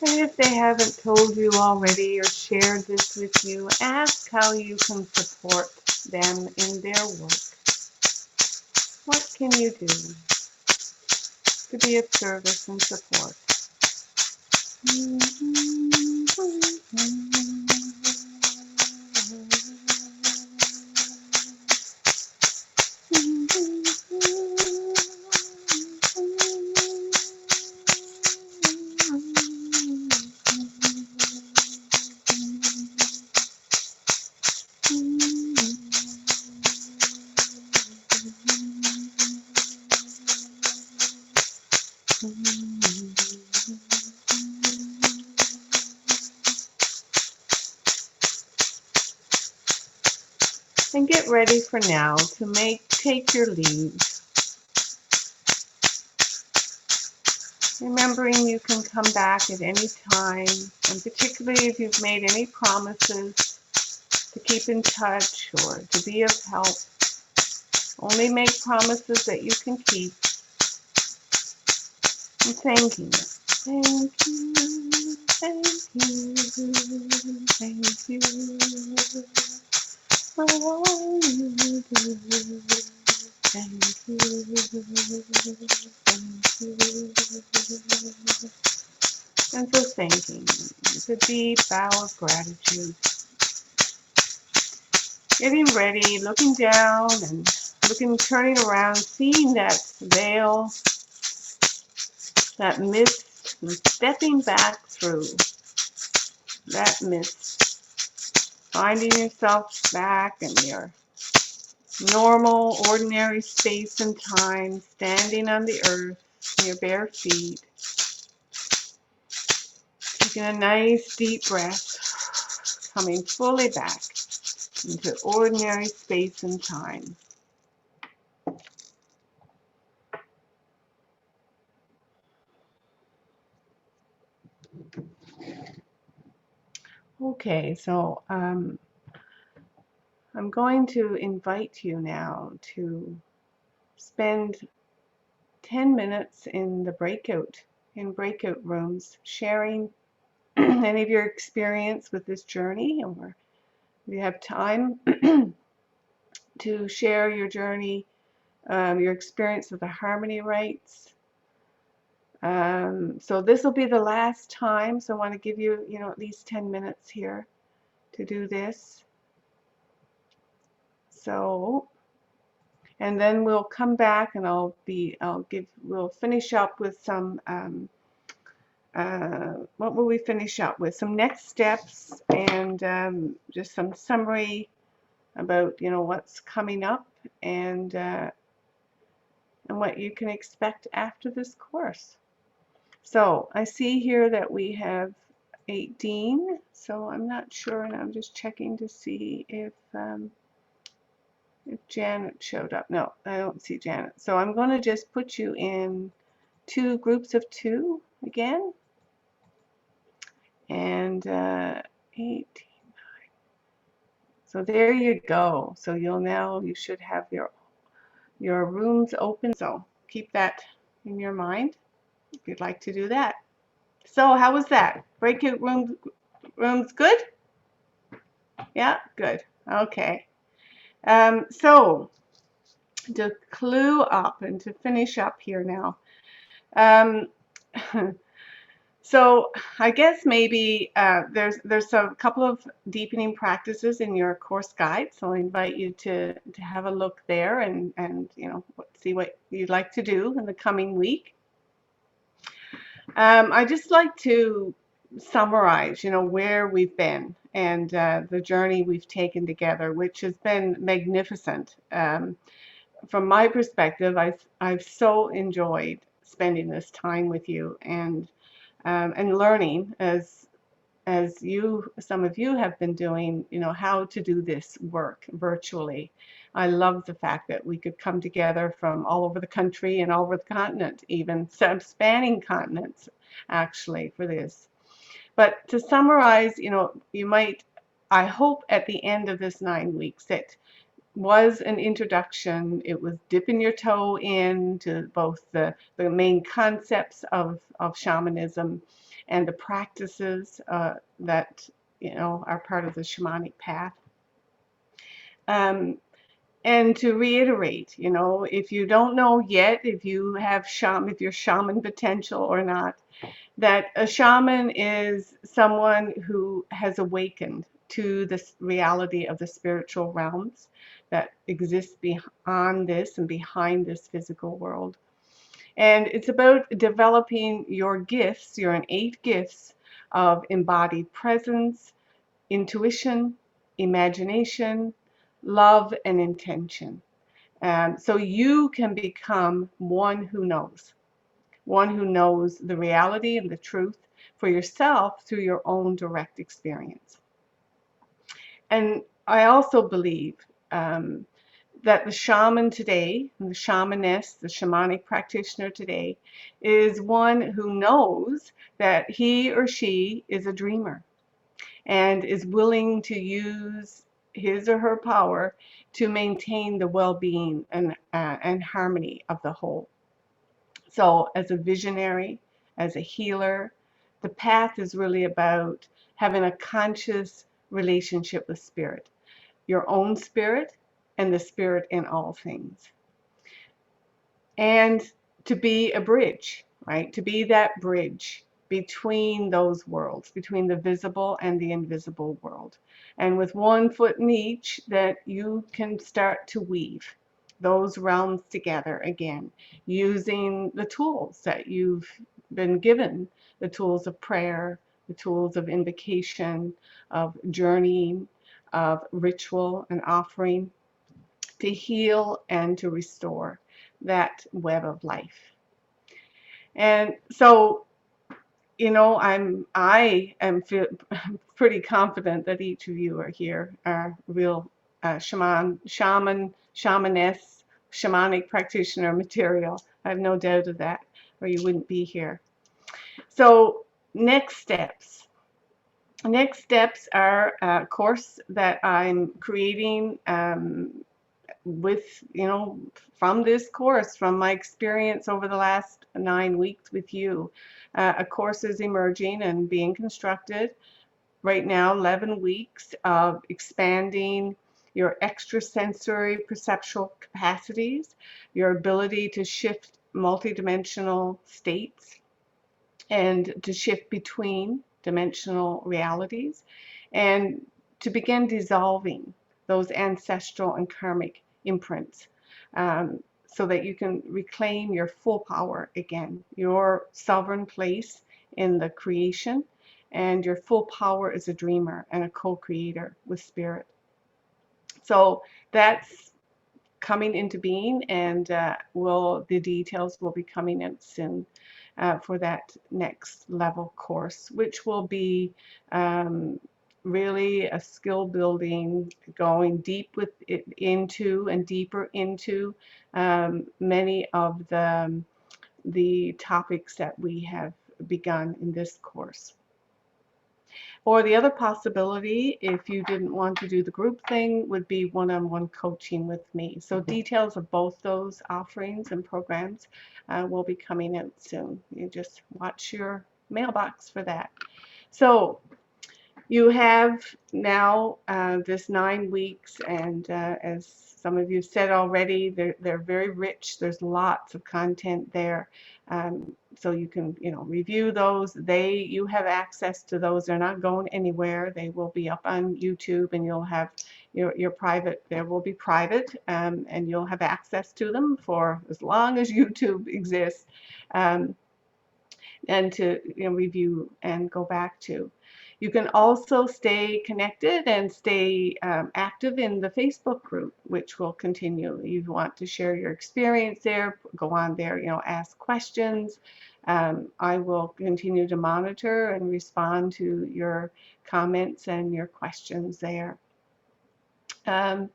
And if they haven't told you already or shared this with you, ask how you can support them in their work. What can you do to be of service and support? And get ready for now to take your leave. Remembering you can come back at any time, and particularly if you've made any promises to keep in touch or to be of help, only make promises that you can keep. And thanking you. Thank you, thank you, thank you for all you do. Thank you, thank you. And so thanking you. It's a deep bow of gratitude. Getting ready, looking down and turning around, seeing that veil, that mist, and stepping back through that mist, finding yourself back in your normal, ordinary space and time, standing on the earth, in your bare feet, taking a nice deep breath, coming fully back into ordinary space and time. Okay, so I'm going to invite you now to spend 10 minutes in breakout rooms, sharing any of your experience with this journey, or if you have time to share your journey, your experience of the Harmony Rites. So this will be the last time, so I want to give you, at least 10 minutes here to do this. So, and then we'll come back and we'll finish up with some, what will we finish up with? Some next steps and just some summary about, what's coming up and what you can expect after this course. So I see here that we have 18, so I'm not sure, and I'm just checking to see if Janet showed up. No, I don't see Janet. So I'm going to just put you in 2 groups of 2 again, and 18. So there you go. So you should have your rooms open. So keep that in your mind if you'd like to do that. So how was that? Breakout rooms good? Yeah, good. Okay. So to clue up and to finish up here now. So I guess maybe there's a couple of deepening practices in your course guide, so I invite you to have a look there and see what you'd like to do in the coming week. I just like to summarize, where we've been and the journey we've taken together, which has been magnificent. From my perspective, I've so enjoyed spending this time with you and learning as some of you have been doing, how to do this work virtually. I love the fact that we could come together from all over the country and all over the continent, even spanning continents, actually, for this. But to summarize, you might, I hope at the end of this 9 weeks, it was an introduction. It was dipping your toe into both the main concepts of shamanism and the practices that are part of the shamanic path. And to reiterate, if you don't know yet if you're shaman potential or not, that a shaman is someone who has awakened to this reality of the spiritual realms that exist beyond this and behind this physical world. And it's about developing your gifts, your innate gifts of embodied presence, intuition, imagination, love, and intention. So you can become one who knows the reality and the truth for yourself through your own direct experience. And I also believe that the shaman today, the shamaness, the shamanic practitioner today, is one who knows that he or she is a dreamer and is willing to use his or her power to maintain the well-being and harmony of the whole. So as a visionary, as a healer, the path is really about having a conscious relationship with spirit, your own spirit and the spirit in all things. And to be a bridge, right? To be that bridge between those worlds, between the visible and the invisible world. And with one foot in each, that you can start to weave those realms together again, using the tools that you've been given, the tools of prayer, the tools of invocation, of journeying, of ritual and offering, to heal and to restore that web of life. And so, you know, I am pretty confident that each of you are here are real shamaness, shamanic practitioner material. I have no doubt of that, or you wouldn't be here. So next steps. Next steps are a course that I'm creating with, you know, from this course, from my experience over the last 9 weeks with you. A course is emerging and being constructed right now, 11 weeks of expanding your extrasensory perceptual capacities, your ability to shift multidimensional states and to shift between dimensional realities, and to begin dissolving those ancestral and karmic imprints, so that you can reclaim your full power again, your sovereign place in the creation, and your full power as a dreamer and a co-creator with spirit. So that's coming into being, and the details will be coming in soon for that next level course, which will be really a skill building, going deep with it into and deeper into many of the topics that we have begun in this course. Or the other possibility, if you didn't want to do the group thing, would be one-on-one coaching with me. So details of both those offerings and programs will be coming out soon. You just watch your mailbox for that. So you have now this 9 weeks, and as some of you said already, they're very rich. There's lots of content there. So you can, you know, review those. You have access to those. They're not going anywhere. They will be up on YouTube, and you'll have your private. There will be private, and you'll have access to them for as long as YouTube exists, and to, you know, review and go back to. You can also stay connected and stay active in the Facebook group, which will continue. You want to share your experience there, go on there, you know, ask questions. I will continue to monitor and respond to your comments and your questions there. And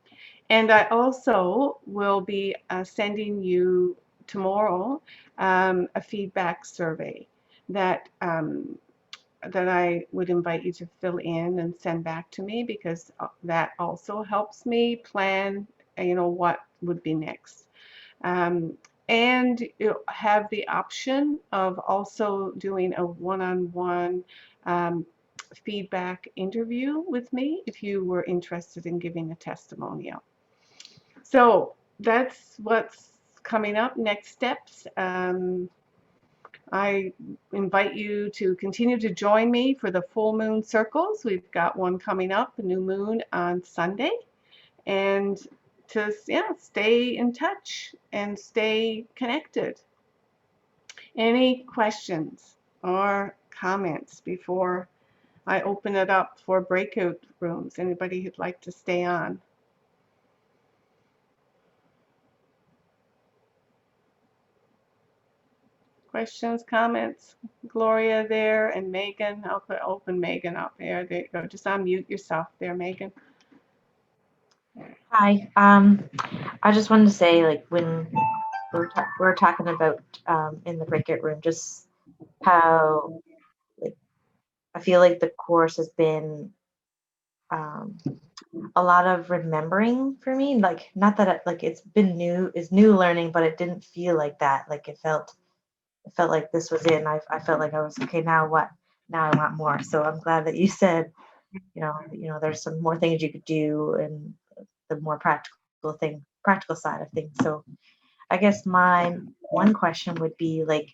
I also will be sending you tomorrow a feedback survey that that I would invite you to fill in and send back to me, because that also helps me plan, you know, what would be next. And you have the option of also doing a one-on-one feedback interview with me if you were interested in giving a testimonial. So that's what's coming up, next steps. I invite you to continue to join me for the full moon circles. We've got one coming up, a new moon on Sunday, and to stay in touch and stay connected. Any questions or comments before I open it up for breakout rooms? Anybody who'd like to stay on? Questions, comments? Gloria there, and Megan. I'll open Megan up there. There you go. Just unmute yourself there, Megan. Hi. I just wanted to say, like, when we're talking about in the Cricket Room, just how, like, I feel like the course has been um, a lot of remembering for me. Like, not that like it's been it's new learning, but it didn't feel like that. Like it felt like this was it. And I felt like I was okay. Now what? Now I want more. So I'm glad that you said, there's some more things you could do and the more practical side of things. So I guess my one question would be like,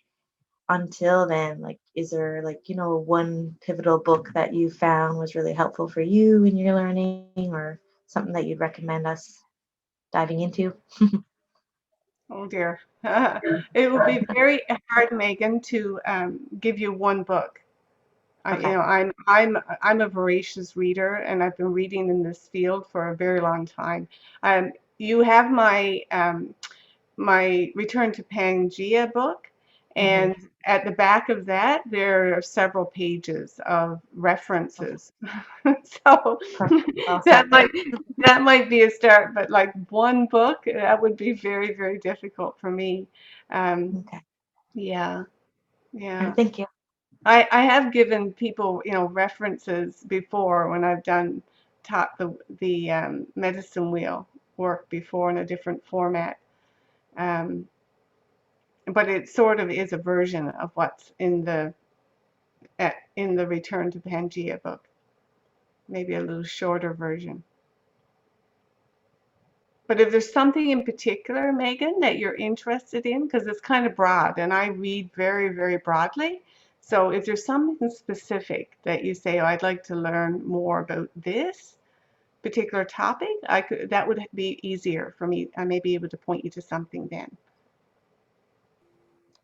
until then, like, is there like, one pivotal book that you found was really helpful for you in your learning or something that you'd recommend us diving into? Oh dear. It would be very hard, Megan, to give you one book. Okay. I'm a voracious reader, and I've been reading in this field for a very long time. You have my Return to Pangea book, Mhm. and at the back of that, there are several pages of references. So Perfect. I'll that start there. might that might be a start, but like one book, that would be very, very difficult for me. Um, Okay. yeah, All yeah. right. Thank you. I have given people, references before when I've taught the medicine wheel work before in a different format. Um, but it sort of is a version of what's in the Return to Pangea book, maybe a little shorter version. But if there's something in particular, Megan, that you're interested in, because it's kind of broad, and I read very, very broadly. So if there's something specific that you say, oh, I'd like to learn more about this particular topic, that would be easier for me. I may be able to point you to something then.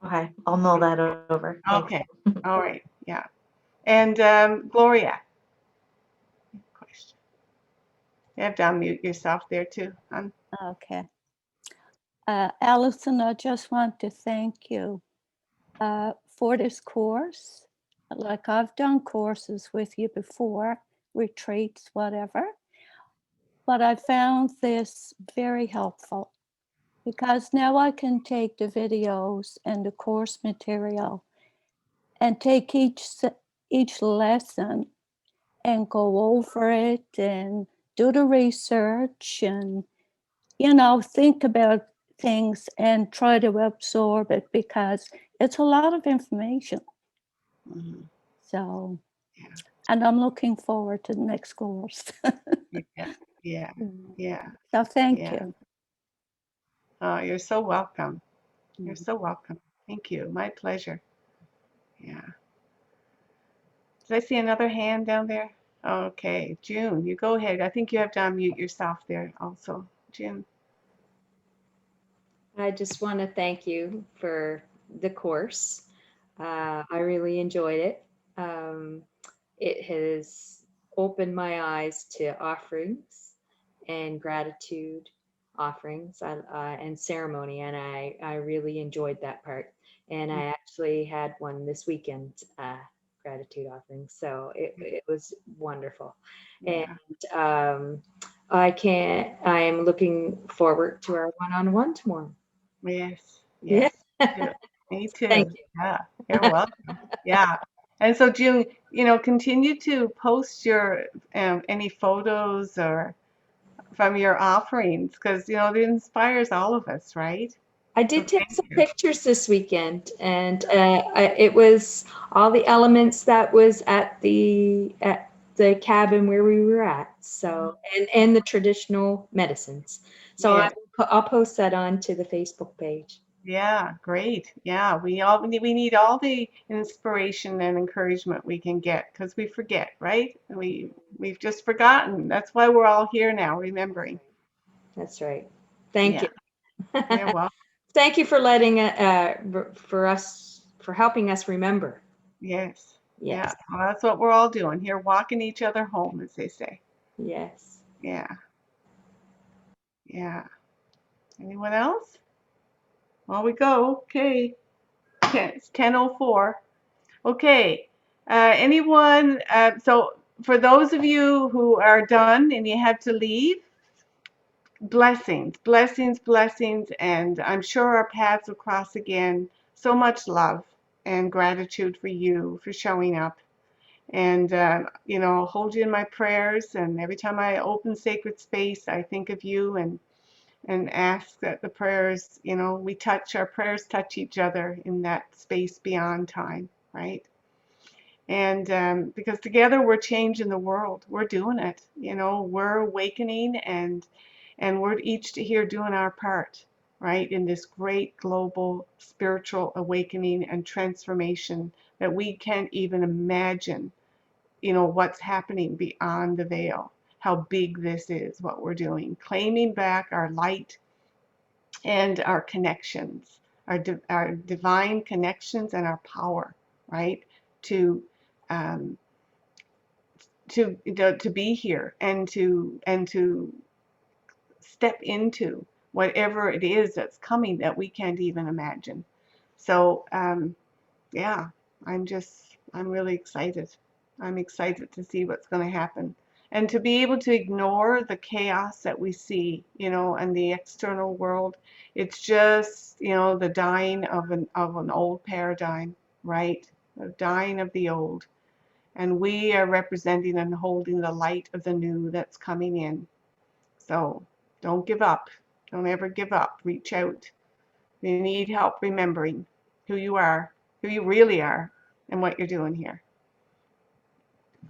Okay. I'll mull that over. Thanks. Okay. All right. Yeah. And Gloria, question. You have to unmute yourself there too. Okay. Allison, I just want to thank you for this course. Like I've done courses with you before, retreats, whatever, but I found this very helpful because now I can take the videos and the course material and take each lesson and go over it and do the research and think about things and try to absorb it because it's a lot of information. Mhm. So, Yeah. and I'm looking forward to the next course. Yeah. Yeah. Yeah. So thank Yeah. you. Oh, you're so welcome. You're so welcome. Thank you. My pleasure. Yeah. Did I see another hand down there? Okay, June, you go ahead. I think you have to unmute yourself there also. June. I just want to thank you for the course. I really enjoyed it. Um, it has opened my eyes to offerings and gratitude offerings and ceremony, and I really enjoyed that part. And I actually had one this weekend, gratitude offering, so it was wonderful. And Yeah. I am looking forward to our one-on-one tomorrow. Yes. Yeah. Yes. Too. Me Thank too. you. Yeah. You're welcome. Yeah. And so June, continue to post your any photos or from your offerings because it inspires all of us, right? I So did take thank some you. pictures this weekend, and it was all the elements that was at the cabin where we were at. So and the traditional medicines. So Yeah. I'll post that on to the Facebook page. Yeah, great. Yeah, we need all the inspiration and encouragement we can get because we forget, right? We've just forgotten. That's why we're all here now, remembering. That's right. Thank Yeah, you. you're welcome. Thank you for for helping us remember. Yes. Yeah. Yes. Well, that's what we're all doing here, walking each other home, as they say. Yes. Yeah. Yeah. Anyone else? Well, we go. Okay. It's 10:04. Okay. Anyone? So for those of you who are done and you have to leave, blessings, blessings, blessings. And I'm sure our paths will cross again. So much love and gratitude for you for showing up. And, you know, I'll hold you in my prayers. And every time I open sacred space, I think of you and ask that the prayers, you know, our prayers touch each other in that space beyond time, right? And because together we're changing the world, we're doing it, you know, we're awakening and we're each here doing our part, right, in this great global spiritual awakening and transformation that we can't even imagine, you know, what's happening beyond the veil, how big this is, what we're doing, claiming back our light and our connections, our divine connections and our power, right, to um, to be here and to step into whatever it is that's coming that we can't even imagine. So yeah, I'm really excited. I'm excited to see what's going to happen and to be able to ignore the chaos that we see, you know, and the external world. It's just, you know, the dying of an old paradigm, right? The dying of the old. And we are representing and holding the light of the new that's coming in. So don't give up. Don't ever give up. Reach out. You need help remembering who you are, who you really are, and what you're doing here.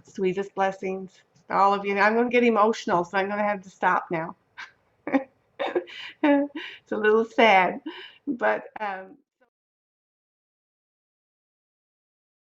Sweetest blessings to all of you. I'm going to get emotional, so I'm going to have to stop now. It's a little sad, but